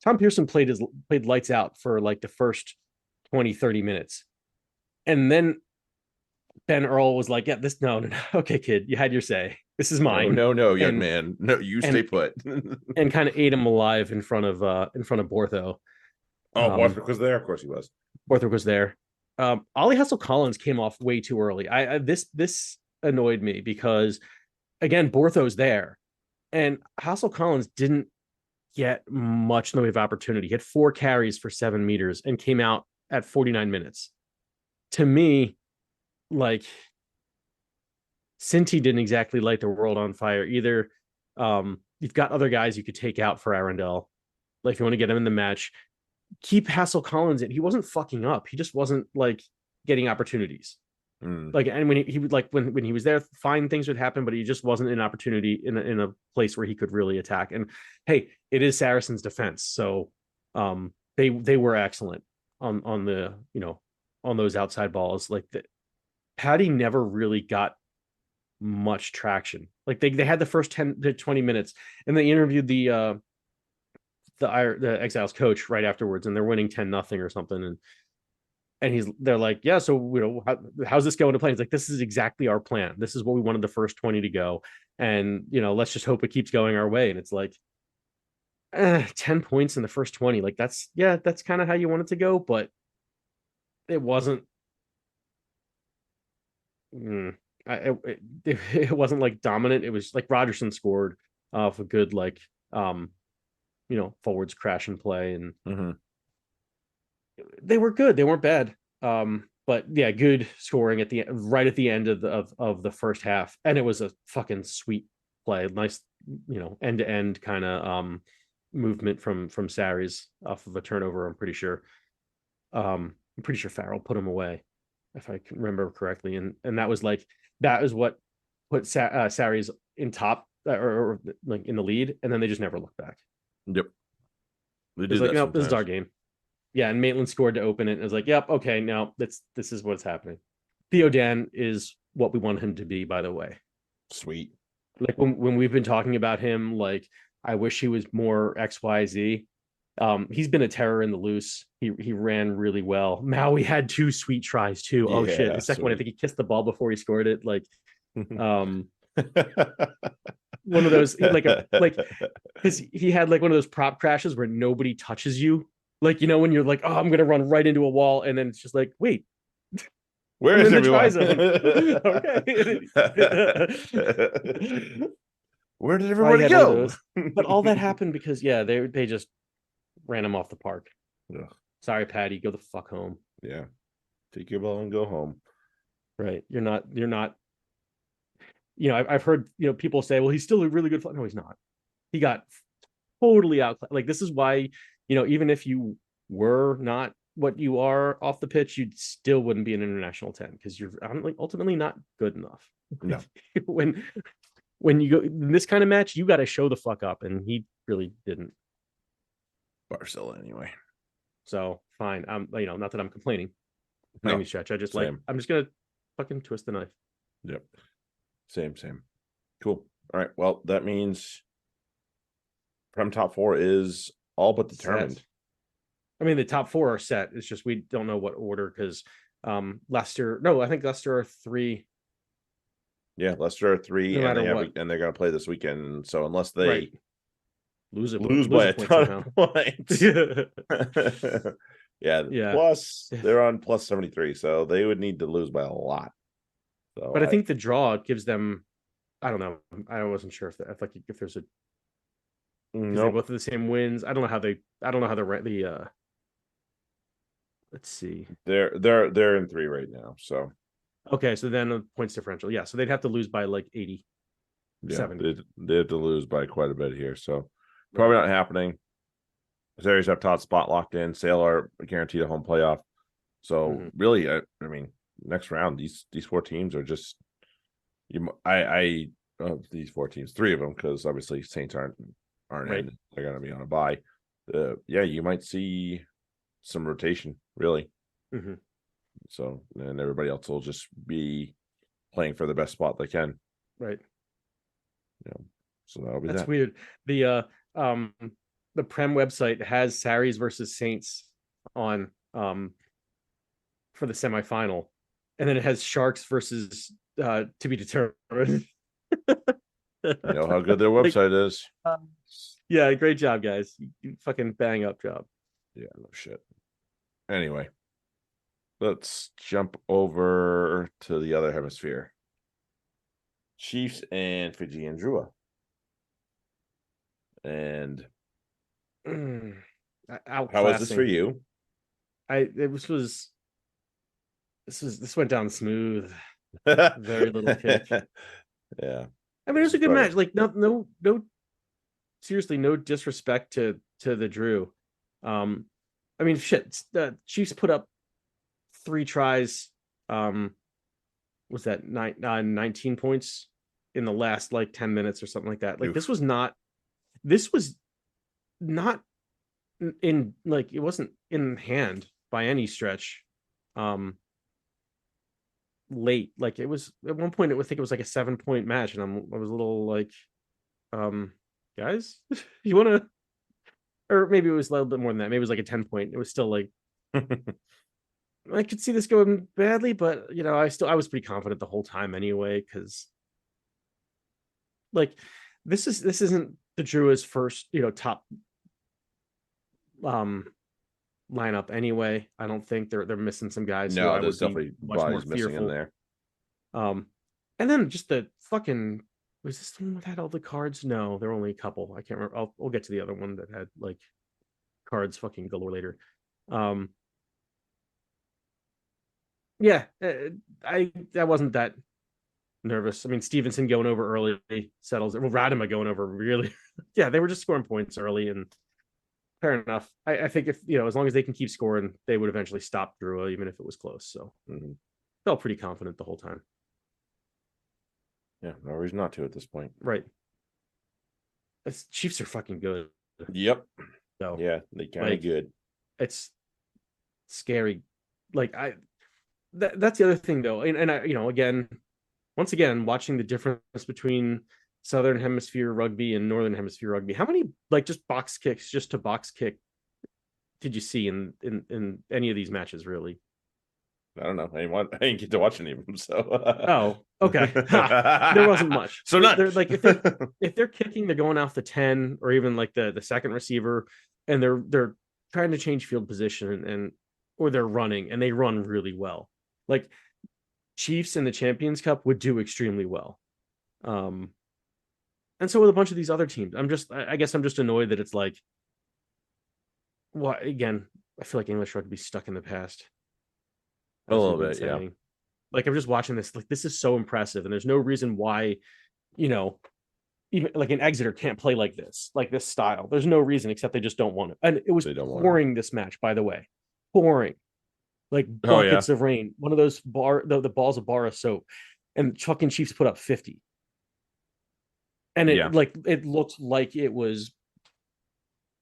S2: Tom Pearson played lights out for like the first 20-30 minutes. And then Ben Earl was like, no. Okay, kid, you had your say. This is mine.
S1: No, young man. No, you stay put.
S2: And kind of ate him alive in front of Bortho.
S1: Oh, Borthwick was there? Of course he was.
S2: Borthwick was there. Ollie Hassel-Collins came off way too early. This annoyed me because, again, Bortho's there. And Hassel-Collins didn't get much in the way of opportunity. He had 4 carries for 7 meters and came out at 49 minutes. To me, like, Cinti didn't exactly light the world on fire either. You've got other guys you could take out for Arundel. Like, if you want to get him in the match, keep Hassel-Collins in. He wasn't fucking up. He just wasn't like getting opportunities. Like, and when he would, like, when he was there, fine things would happen, but he just wasn't an opportunity in a place where he could really attack. And hey, it is Saracen's defense, so they were excellent on the on those outside balls. Like, Patty never really got much traction. Like, they had the first 10 to 20 minutes, and they interviewed the Exiles coach right afterwards, and they're winning 10-0 or something, and they're like, yeah, so how's this going to play? It's like, this is exactly our plan. This is what we wanted the first 20 to go, and let's just hope it keeps going our way. And it's like, 10 points in the first 20, like, that's kind of how you want it to go, but it wasn't. It wasn't like dominant. It was like Rogerson scored off a good, like, forwards crash and play, and they were good. They weren't bad. But yeah, good scoring at the right at the end of the first half, and it was a fucking sweet play, nice, end to end kind of movement from Sarries off of a turnover. I'm pretty sure Farrell put him away, if I can remember correctly, and that was like that is what put Sarries in top or like in the lead, and then they just never looked back.
S1: Yep, they
S2: It was
S1: do
S2: like,
S1: that
S2: no, this is our
S1: sometimes.
S2: game. Yeah, and Maitland scored to open it. And it was like, yep, okay, now this is what's happening. Theo Dan is what we want him to be, by the way.
S1: Sweet.
S2: Like when we've been talking about him, like I wish he was more XYZ. He's been a terror in the loose. He ran really well. Maui had two sweet tries too. Oh shit.
S1: Yeah,
S2: The second one, I
S1: sweet.
S2: think he kissed the ball before he scored it. Like one of those like because he had like one of those prop crashes where nobody touches you. Like, when you're like, oh, I'm gonna run right into a wall, and then it's just like, wait,
S1: Where
S2: I'm
S1: is
S2: in the try
S1: everyone?
S2: zone. Okay.
S1: Where did
S2: I
S1: everybody
S2: had one of
S1: go?
S2: those. But all that happened because they just ran him off the park.
S1: Ugh,
S2: Sorry, Patty, go the fuck home.
S1: yeah, take your ball and go home.
S2: Right. You're not, I've heard, people say, well, he's still a really good no, he's not. He got totally out. Like, this is why, even if you were not what you are off the pitch, you still wouldn't be an international 10 because you're ultimately not good enough.
S1: No,
S2: when you go in this kind of match, you got to show the fuck up, and he really didn't.
S1: Barcelona anyway.
S2: So fine. Not that I'm complaining by
S1: No,
S2: any stretch. I just
S1: same.
S2: I'm just gonna fucking twist the knife.
S1: Yep, same. Cool. All right. Well, that means Prem top four is all but determined.
S2: Set. I mean, the top four are set. It's just we don't know what order because Leicester. No, I think Leicester are 3.
S1: Yeah, Leicester are 3,
S2: No
S1: and
S2: matter what.
S1: they're going to play this weekend. So unless
S2: Right.
S1: they lose
S2: Lose
S1: by
S2: a
S1: a
S2: point
S1: ton
S2: somehow.
S1: of points, yeah.
S2: Yeah.
S1: Plus, they're on plus 73, so they would need to lose by a lot. So
S2: But I think the draw gives them. I don't know. I wasn't sure if there's a because they
S1: nope.
S2: both have the same wins. I don't know how they. I don't know how the. Let's see.
S1: They're in 3 right now. So
S2: Okay, so then the points differential. Yeah, so they'd have to lose by like 80,
S1: yeah,
S2: 70.
S1: they have to lose by quite a bit here. So
S2: Right.
S1: probably not happening. Series up top spot locked in. Sale are guaranteed a home playoff. So really, I mean, next round, these 4 teams are just of these 4 teams, 3 of them, because obviously Saints aren't
S2: Right.
S1: in. They're going to be on a bye. Yeah, you might see some rotation, really. So, and everybody else will just be playing for the best spot they can.
S2: Right.
S1: Yeah. So that'll be
S2: That's weird. The Prem website has Sarries versus Saints on for the semifinal, and then it has Sharks versus to be determined.
S1: You know how good their website is.
S2: Yeah, great job, guys. You fucking bang up job.
S1: Yeah, no shit. Anyway, let's jump over to the other hemisphere. Chiefs and Fijian Drua. And how was this for you?
S2: This went down smooth. Very little kick.
S1: Yeah.
S2: I mean, it was a good match. Like no seriously, no disrespect to the Drew. I mean, shit. The Chiefs put up 3 tries. Was that 19 points in the last like 10 minutes or something like that? Like this was not in like it wasn't in hand by any stretch. Late, like it was at one point. I think it was like a 7-point match, and I was a little like, guys, you want to, or maybe it was a little bit more than that. Maybe it was like a 10-point. It was still like I could see this going badly, but I was pretty confident the whole time anyway, because like this isn't the Drew's first top lineup anyway. I don't think they're missing some guys who I would be much more
S1: missing in
S2: fearful.
S1: there.
S2: And then just the fucking was this the one that had all the cards? No, there were only a couple. I can't remember. We'll get to the other one that had like cards fucking galore later. Yeah, I wasn't that nervous. I mean, Stevenson going over early settles it. Well, Radema going over really. Yeah, they were just scoring points early, and fair enough. I think if as long as they can keep scoring, they would eventually stop Drua, even if it was close. So felt pretty confident the whole time.
S1: Yeah, no reason not to at this point.
S2: Right. Chiefs are fucking good.
S1: Yep.
S2: So
S1: yeah, they kind of good.
S2: It's scary. Like that's the other thing though, and I again, once again, watching the difference between Southern Hemisphere rugby and Northern Hemisphere rugby. How many just box kicks, just to box kick, did you see in any of these matches? Really?
S1: I don't know. I didn't get to watch any of them. So.
S2: Oh, okay. There wasn't much.
S1: So not
S2: they're like if they're kicking, they're going off the 10 or even like the second receiver, and they're trying to change field position or they're running and they run really well. Like Chiefs in the Champions Cup would do extremely well. And so with a bunch of these other teams, I guess I'm just annoyed that it's like, what again? I feel like English rugby stuck in the past.
S1: A little bit, yeah.
S2: Like I'm just watching this, like this is so impressive, and there's no reason why, even like an Exeter can't play like this style. There's no reason except they just don't want it. And it was pouring this match, by the way, pouring like buckets of rain. One of those the balls of bar of soap, and fucking Chiefs put up 50. And it looked like it was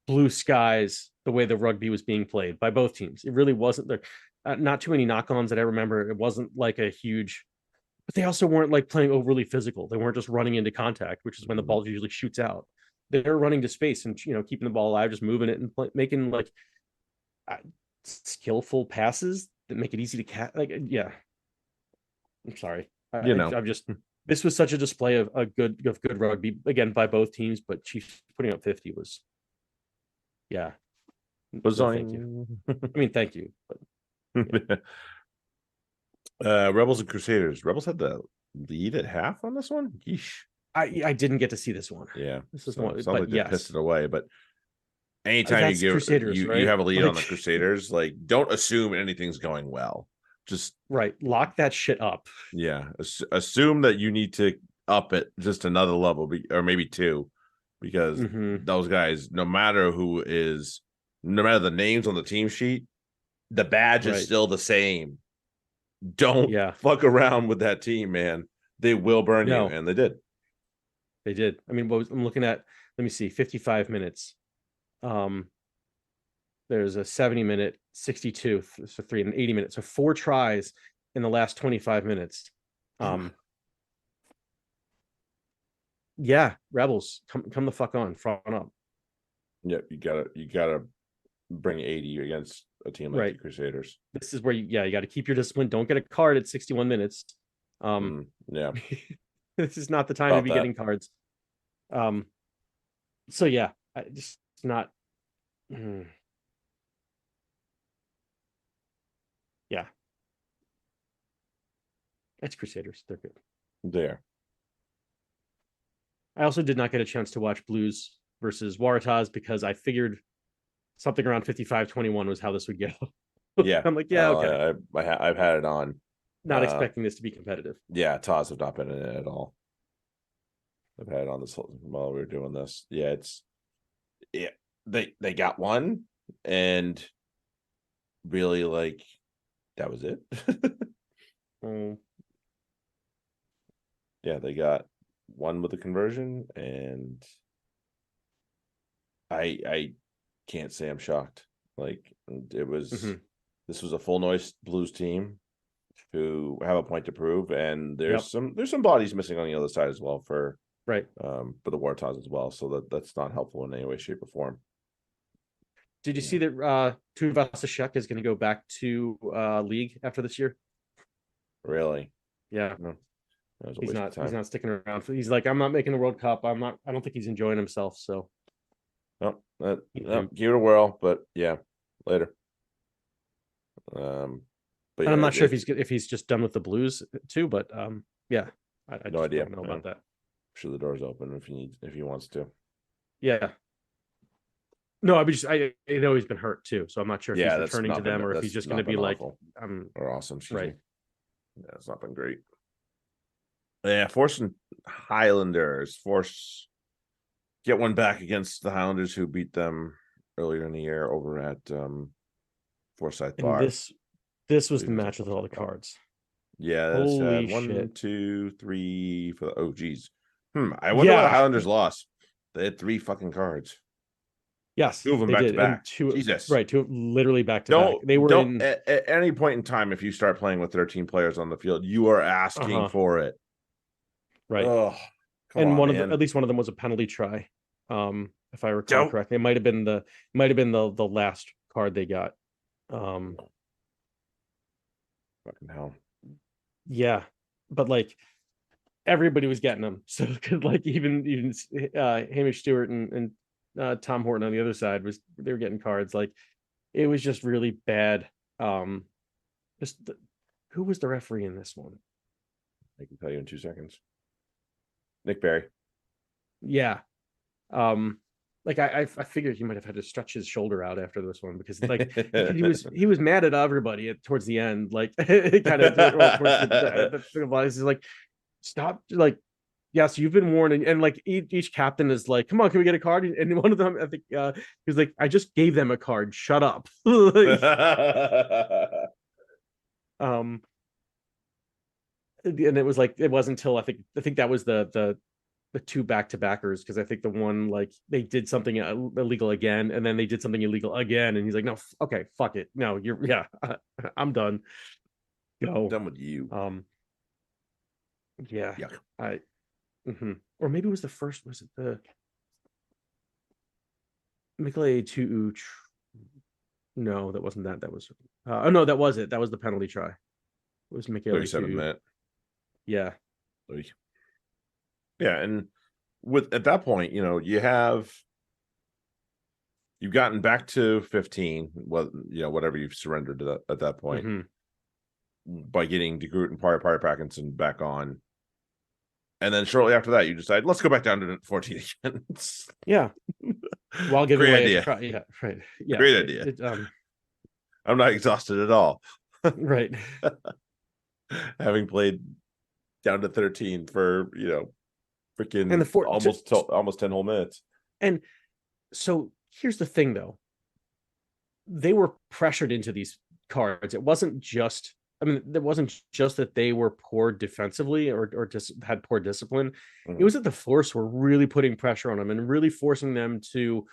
S2: blue skies the way the rugby was being played by both teams. It really wasn't there. Not too many knock-ons that I remember. It wasn't like a huge, but they also weren't like playing overly physical. They weren't just running into contact, which is when the ball usually shoots out. They're running to space and keeping the ball alive, just moving it and making like skillful passes that make it easy to catch. Like, yeah. I'm sorry. I'm just. This was such a display of good rugby again by both teams, but Chiefs putting up 50 was, yeah. Thank you. I mean, thank you. But,
S1: yeah. Rebels and Crusaders. Rebels had the lead at half on this one. Yeesh.
S2: I didn't get to see this one.
S1: Yeah,
S2: this is one.
S1: Sounds like they pissed it away. But anytime you have a lead on the Crusaders, like don't assume anything's going well. Just
S2: lock that shit up.
S1: Yeah, assume that you need to up it just another level, or maybe two, because those guys, no matter the names on the team sheet, the badge is still the same. Don't fuck around with that team, man. They will burn you, and they did.
S2: They did. I mean, I'm looking at, let me see, 55 minutes. There's a 70-minute, 62, so 3 and 80 minutes. So 4 tries in the last 25 minutes. Yeah, Rebels, come the fuck on, front up.
S1: Yeah, you gotta bring 80 against a team like the Crusaders.
S2: This is where you got to keep your discipline. Don't get a card at 61 minutes.
S1: Yeah.
S2: This is not the time to be getting cards. So yeah, just not. Yeah. It's Crusaders. They're good.
S1: There.
S2: I also did not get a chance to watch Blues versus Waratahs because I figured something around 55-21 was how this would go.
S1: Yeah.
S2: I'm like, yeah, okay.
S1: I've had it on.
S2: Not expecting this to be competitive.
S1: Yeah, Taz have not been in it at all. I've had it on this while we were doing this. Yeah, they got one, and really like that was it. Yeah, they got one with the conversion, and I can't say I'm shocked. Like it was this was a full noise Blues team who have a point to prove, and there's some bodies missing on the other side as well for the Waratahs as well. So that's not helpful in any way, shape, or form.
S2: Did you see that Tuvasashek is going to go back to league after this year?
S1: Really?
S2: Yeah. No. He's not sticking around. He's like, I'm not making the World Cup. I don't think he's enjoying himself. So
S1: give it a whirl, but yeah, later.
S2: But I'm not sure if he's just done with the Blues too, but yeah, I
S1: no idea.
S2: Don't know about that.
S1: I'm sure the door's open if he wants to.
S2: Yeah. No, I know he's been hurt too, so I'm not sure if he's
S1: Yeah, that's
S2: returning to
S1: not been
S2: them or if he's
S1: that's
S2: just going to
S1: not
S2: be
S1: been
S2: like,
S1: awful or awesome. Excuse
S2: right.
S1: me. Yeah, it's not been great. Yeah, forcing Highlanders get one back against the Highlanders who beat them earlier in the year over at Forsyth
S2: And
S1: Bar.
S2: this
S1: I
S2: was
S1: believe
S2: the
S1: it was at
S2: match with all the
S1: Forsyth Bar.
S2: cards.
S1: Yeah, this had
S2: Holy
S1: one,
S2: shit.
S1: 2, 3 for the geez. I wonder why the
S2: Yeah.
S1: Highlanders lost. They had 3 fucking cards.
S2: Yes,
S1: 2 of them
S2: they
S1: back to
S2: did. And
S1: back.
S2: two,
S1: Jesus.
S2: right, two literally back to back. They were
S1: Don't
S2: in
S1: at any point in time, if you start playing with 13 players on the field, you are asking
S2: uh-huh.
S1: for it.
S2: Right.
S1: Oh, come
S2: And
S1: on,
S2: one of
S1: man.
S2: at least one of them was a penalty try. If I recall
S1: Don't
S2: correctly. It might have been the last card they got.
S1: fucking hell.
S2: Yeah. But like everybody was getting them. So like even Hamish Stewart and Tom Horton on the other side they were getting cards. Like it was just really bad. Um just who was the referee in this one?
S1: I can tell you in 2 seconds. Nick Barry.
S2: Yeah. Um like I figured he might have had to stretch his shoulder out after this one because he was mad at everybody towards the end, like kind of towards he's like, stop, like, yes, you've been warned, and like each captain is like, come on, can we get a card? And one of them, I think, he was like, I just gave them a card, shut up. Like, and it was like it wasn't until I think that was the two back-to-backers, because I think the one, like, they did something illegal again and then they did something illegal again and he's like, no, okay, fuck it, no, I'm done, go.
S1: Done with you.
S2: Yeah.
S1: Yuck.
S2: Or maybe it was the first, was it the Michael to no, that wasn't that was oh no, that was it, that was the penalty try. It was Michael
S1: 37 minute.
S2: Yeah.
S1: Yeah, and with at that point, you've gotten back to 15, well, whatever you've surrendered to at that point, by getting DeGroot and Parry Parkinson back on. And then shortly after that, you decide, let's go back down to 14 again.
S2: Yeah. While giving
S1: Great
S2: away
S1: idea.
S2: a try. Yeah, right. Yeah.
S1: Great idea. I'm not exhausted at all.
S2: Right.
S1: Having played down to 13 for, freaking
S2: And
S1: almost 10 whole minutes.
S2: And so here's the thing, though. They were pressured into these cards. It wasn't just that they were poor defensively or just had poor discipline. It was that the Force were really putting pressure on them and really forcing them to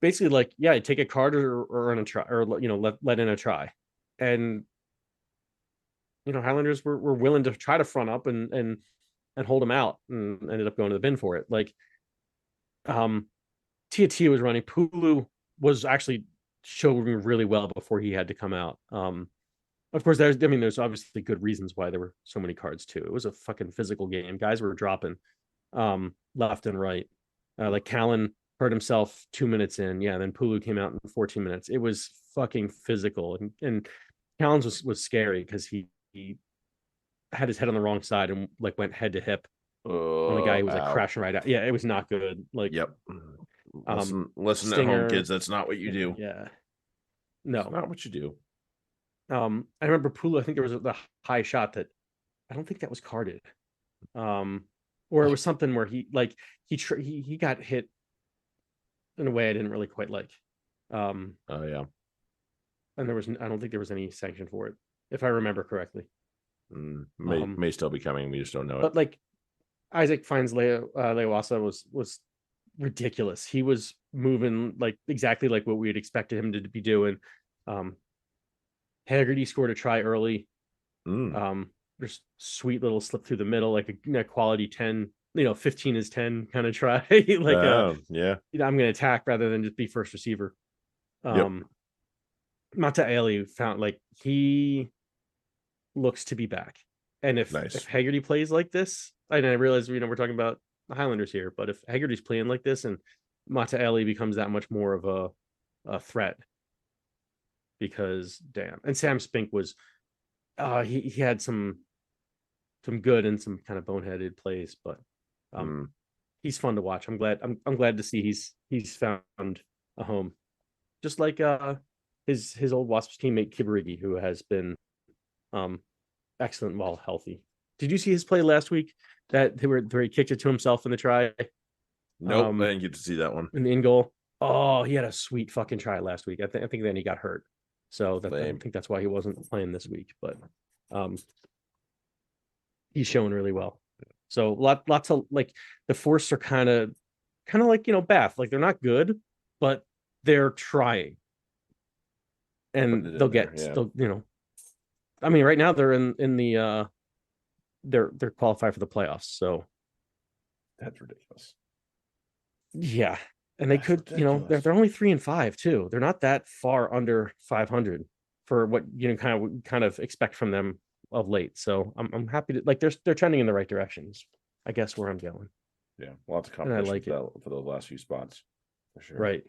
S2: basically, like, yeah, take a card or run a try, or let in a try. And Highlanders were willing to try to front up and hold them out, and ended up going to the bin for it. Like, Tia was running. Pulu was actually showing really well before he had to come out. Of course, there's obviously good reasons why there were so many cards too. It was a fucking physical game. Guys were dropping left and right. Like Callan hurt himself 2 minutes in. Yeah, then Pulu came out in 14 minutes. It was fucking physical, and Callan's was scary because he had his head on the wrong side and like went head to hip on the guy who was like crashing right out. Yeah, it was not good. Like,
S1: yep. Listen at home, kids. That's not what you do.
S2: Yeah, no,
S1: it's not what you do.
S2: I remember Pulu. I think there was the high shot that I don't think that was carded, or it was something where he got hit in a way I didn't really quite like.
S1: Oh yeah,
S2: and I don't think there was any sanction for it, if I remember correctly.
S1: May still be coming. We just don't know it.
S2: But like Isaac finds Lewasa was ridiculous. He was moving like exactly like what we had expected him to be doing. Haggerty scored a try early. Just sweet little slip through the middle, like a quality 10, 15 is 10 kind of try. Like,
S1: yeah,
S2: I'm going to attack rather than just be first receiver. Mata Ali found, like, he looks to be back. And if Haggerty plays like this, and I realize, we're talking about the Highlanders here, but if Haggerty's playing like this and Mata Ali becomes that much more of a threat, because damn. And Sam Spink was he had some good and some kind of boneheaded plays, but he's fun to watch. I'm glad to see he's found a home, just like his old Wasps teammate Kibarigi, who has been excellent while healthy. Did you see his play last week? Where he kicked it to himself in the try.
S1: Nope, I didn't get to see that one.
S2: In the in goal. Oh, he had a sweet fucking try last week. I think then he got hurt, so I think that's why he wasn't playing this week. But he's showing really well. So lots of like the Force are kind of like Bath. Like they're not good, but they're trying, and they'll get I mean, right now they're in the they're qualified for the playoffs. So
S1: that's ridiculous.
S2: Yeah, and they could, they're only 3-5 too. They're not that far under 500 for what kind of expect from them of late. So I'm happy to like they're trending in the right directions. I guess where I'm going.
S1: Yeah, lots of competition for the last few spots, for sure.
S2: Right.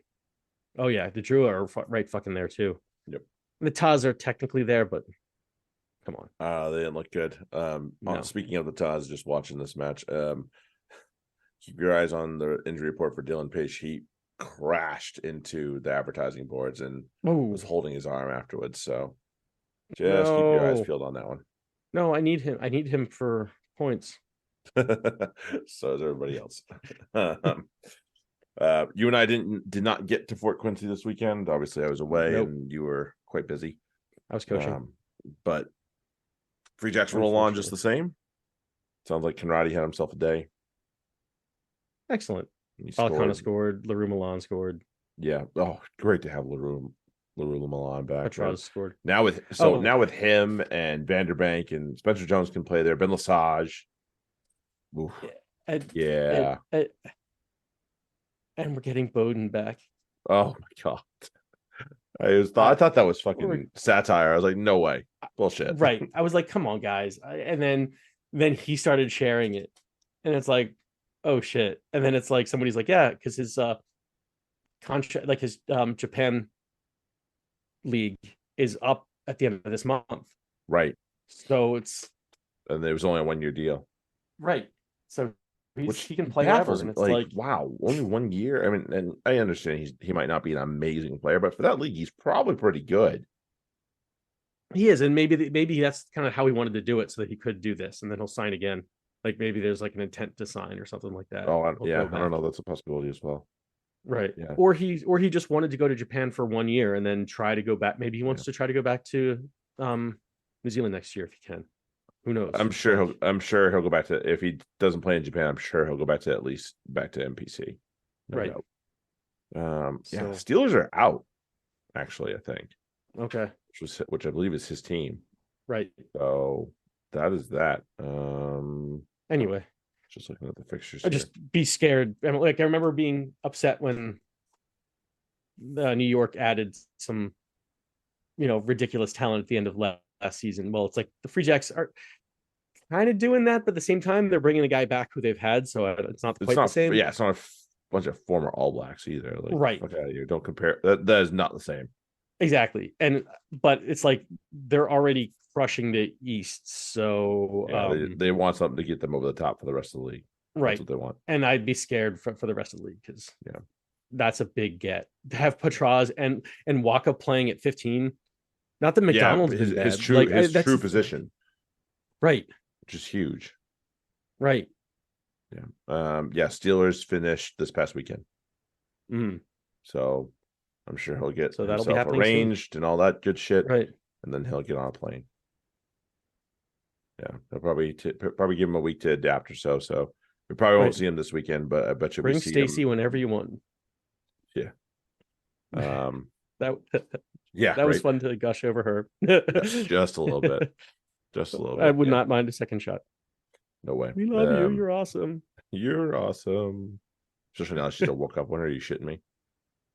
S2: Oh yeah, the Drew are right fucking there too.
S1: Yep.
S2: The Taz are technically there, but come on.
S1: They didn't look good. No. Speaking of the Taz, just watching this match, keep your eyes on the injury report for Dylan Page. He crashed into the advertising boards and was holding his arm afterwards. So just keep your eyes peeled on that one.
S2: No, I need him. I need him for points.
S1: So is everybody else. You and I did not get to Fort Quincy this weekend. Obviously, I was away and you were quite busy.
S2: I was coaching.
S1: But Free Jacks roll on just the same. Sounds like Conradi had himself a day.
S2: Excellent. Falcona scored. LaRue Milan scored.
S1: Yeah. Oh, great to have LaRue Milan back.
S2: Petraz scored.
S1: Now with him and Vanderbank and Spencer Jones can play there. Ben Lesage. Yeah.
S2: And we're getting Bowden back.
S1: Oh my god. I thought that was fucking satire. I was like, no way. Bullshit.
S2: Right. I was like, come on, guys. And then he started sharing it. And it's like, oh shit. And then it's like somebody's like, yeah, because his contract, like his Japan league is up at the end of this month.
S1: Right.
S2: So
S1: and it was only a 1-year deal.
S2: Right. So he can play ever. And it's like,
S1: wow, only 1 year. I mean, and I understand he might not be an amazing player, but for that league, he's probably pretty good.
S2: He is, and maybe that's kind of how he wanted to do it, so that he could do this, and then he'll sign again. Like maybe there's like an intent to sign or something like that.
S1: Oh, I don't know. That's a possibility as well.
S2: Right. Yeah. Or he just wanted to go to Japan for 1 year and then try to go back. Maybe he wants to try to go back to New Zealand next year if he can. Who knows?
S1: I'm sure he'll go back to, if he doesn't play in Japan, I'm sure he'll go back to at least back to NPC.
S2: No right.
S1: Doubt. Steelers are out, actually, I think.
S2: Okay.
S1: Which I believe is his team.
S2: Right.
S1: So that is that.
S2: Anyway.
S1: Just looking at the fixtures.
S2: I just be scared. I remember being upset when New York added some, ridiculous talent at the end of last season. Well, it's like the Free Jacks are kind of doing that, but at the same time, they're bringing a guy back who they've had, so it's not quite the same.
S1: Yeah, it's not a bunch of former All Blacks either. Like,
S2: right.
S1: Fuck out of here. Don't compare. That is not the same.
S2: Exactly. But it's like they're already crushing the East, so
S1: they want something to get them over the top for the rest of the league.
S2: Right.
S1: That's what they want.
S2: And I'd be scared for the rest of the league because that's a big get. To have Petraz and Waka playing at 15. Not that McDonald's
S1: his true position.
S2: Right.
S1: Which is huge.
S2: Right.
S1: Yeah. Steelers finished this past weekend. So I'm sure he'll get
S2: that'll be happening
S1: arranged soon. And all that good shit.
S2: Right.
S1: And then he'll get on a plane. Yeah. They'll probably give him a week to adapt or so. So we probably won't see him this weekend, but I bet you
S2: bring Stacy whenever you want.
S1: Yeah.
S2: That was fun to gush over her.
S1: just a little bit. Just a little bit.
S2: I would not mind a second shot.
S1: No way.
S2: We love you. You're awesome.
S1: You're awesome. Especially now she still woke up. When are you shitting me?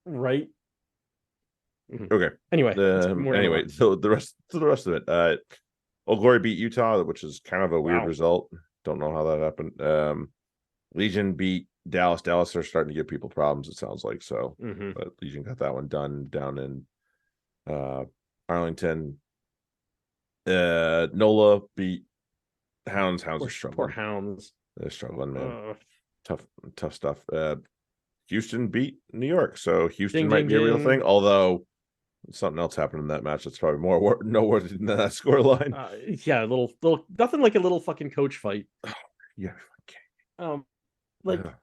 S2: Right.
S1: Okay.
S2: Anyway.
S1: So the rest of it. Old Glory beat Utah, which is kind of a weird result. Don't know how that happened. Legion beat Dallas. Dallas are starting to give people problems, it sounds like. So but Legion got that one done down in Arlington. NOLA beat Hounds. Hounds are struggling.
S2: Poor Hounds.
S1: They're struggling, man. Tough stuff. Houston beat New York, so Houston
S2: Ding,
S1: might
S2: ding,
S1: be a real
S2: ding.
S1: thing. Although something else happened in that match that's probably more noteworthy than that scoreline.
S2: Yeah, a little nothing like a little fucking coach fight.
S1: Yeah.
S2: Like
S1: I'm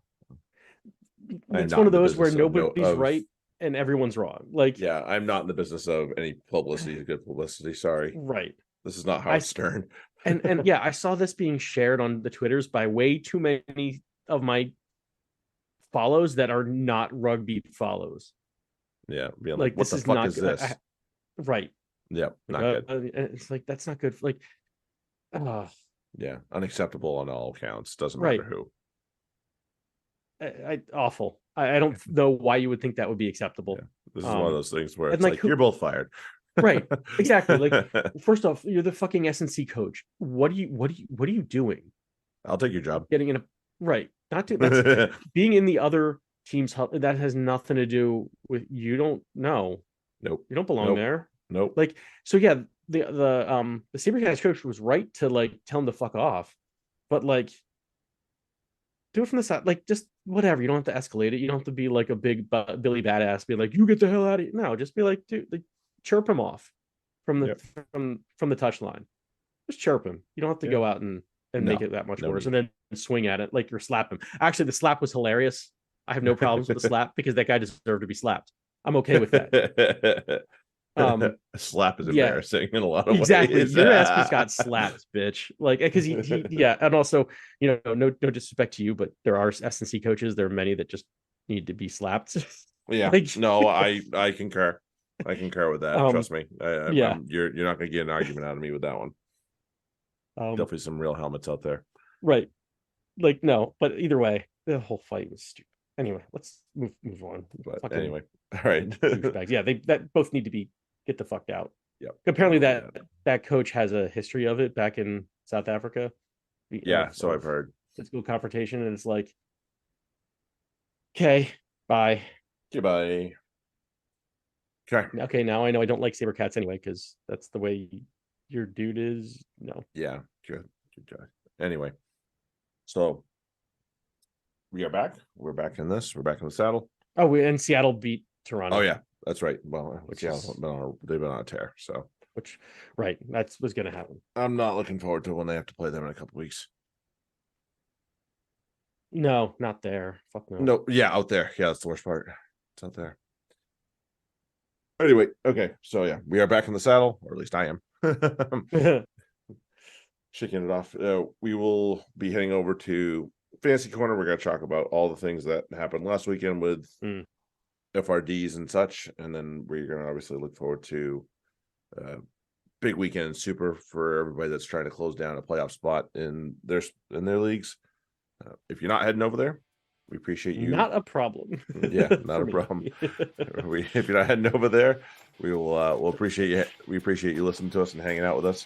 S2: it's
S1: not
S2: one
S1: in
S2: of
S1: the
S2: those where
S1: business of
S2: nobody's right and everyone's wrong. Like,
S1: yeah, I'm not in the business of any publicity, good publicity. Sorry.
S2: right.
S1: This is not Howard Stern.
S2: and yeah, I saw this being shared on the Twitters by way too many of my follows that are not rugby follows.
S1: Yeah, being like, what the fuck is this?
S2: Right.
S1: Yeah, not good.
S2: It's like, that's not good. Like,
S1: yeah, unacceptable on all accounts. Doesn't
S2: right.
S1: matter who.
S2: Awful. I don't know why you would think that would be acceptable.
S1: Yeah. This is one of those things where it's
S2: like
S1: you're both fired.
S2: Right. Exactly. Like, first off, you're the fucking SNC coach. What are you doing?
S1: I'll take your job.
S2: Getting in a right. Not to that's being in the other team's that has nothing to do with you. Don't know.
S1: Nope.
S2: You don't belong there.
S1: Nope.
S2: Like, so yeah, the SaberCats coach was right to like tell him to fuck off, but like do it from the side, like just whatever. You don't have to escalate it. You don't have to be like a big Billy Badass, be like, you get the hell out of here. No, just be like, dude, like, chirp him off from the from the touchline. Just chirp him. You don't have to go out and make it that much worse and then swing at it like you're slapping. Actually, the slap was hilarious. I have no problems with the slap because that guy deserved to be slapped. I'm okay with that.
S1: A slap is embarrassing in a lot of ways.
S2: Exactly. Your ass just got slapped, bitch. Like, because he and also, you know, no disrespect to you, but there are SNC coaches. There are many that just need to be slapped.
S1: Yeah.
S2: Like,
S1: no, I concur. I concur with that. Trust me. You're not going to get an argument out of me with that one. Definitely some real helmets out there.
S2: Right. Like, no, but either way, the whole fight was stupid. Anyway, let's move on.
S1: But
S2: fucking
S1: anyway, all right.
S2: Yeah, that both need to be get the fuck out.
S1: Yep.
S2: Apparently that coach has a history of it back in South Africa.
S1: Yeah, so I've heard.
S2: Physical confrontation, and it's like, okay, bye.
S1: Goodbye.
S2: Okay, now I know I don't like SaberCats anyway, because that's the way your dude is. No.
S1: Yeah, good guy. Anyway, so we are back. We're back in this. We're back in the saddle.
S2: Oh, and Seattle beat Toronto.
S1: Oh yeah, that's right. Well, they've been on a tear. So
S2: that's what's going to happen.
S1: I'm not looking forward to when they have to play them in a couple weeks.
S2: No, not there. Fuck no.
S1: No, yeah, out there. Yeah, that's the worst part. It's out there. Anyway, okay, so yeah, we are back in the saddle, or at least I am. Shaking it off. We will be heading over to Fantasy Corner. We're going to talk about all the things that happened last weekend with FRDs and such, and then we're going to obviously look forward to big weekend in Super for everybody that's trying to close down a playoff spot in their leagues. If you're not heading over there, we appreciate you.
S2: Not a problem.
S1: Yeah, not a problem. If you're not heading over there, we'll appreciate you. We appreciate you listening to us and hanging out with us.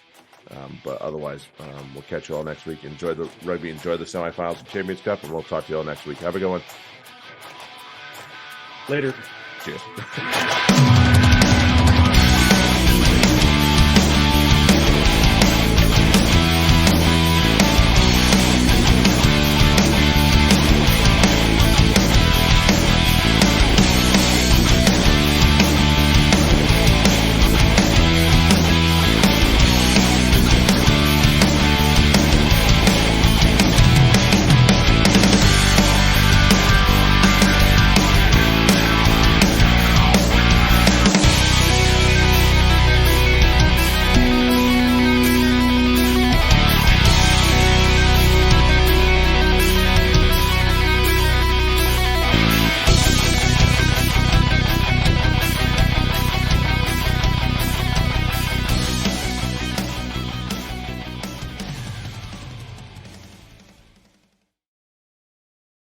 S1: But otherwise, we'll catch you all next week. Enjoy the rugby. Enjoy the semifinals of Champions Cup, and we'll talk to you all next week. Have a good one.
S2: Later.
S1: Cheers.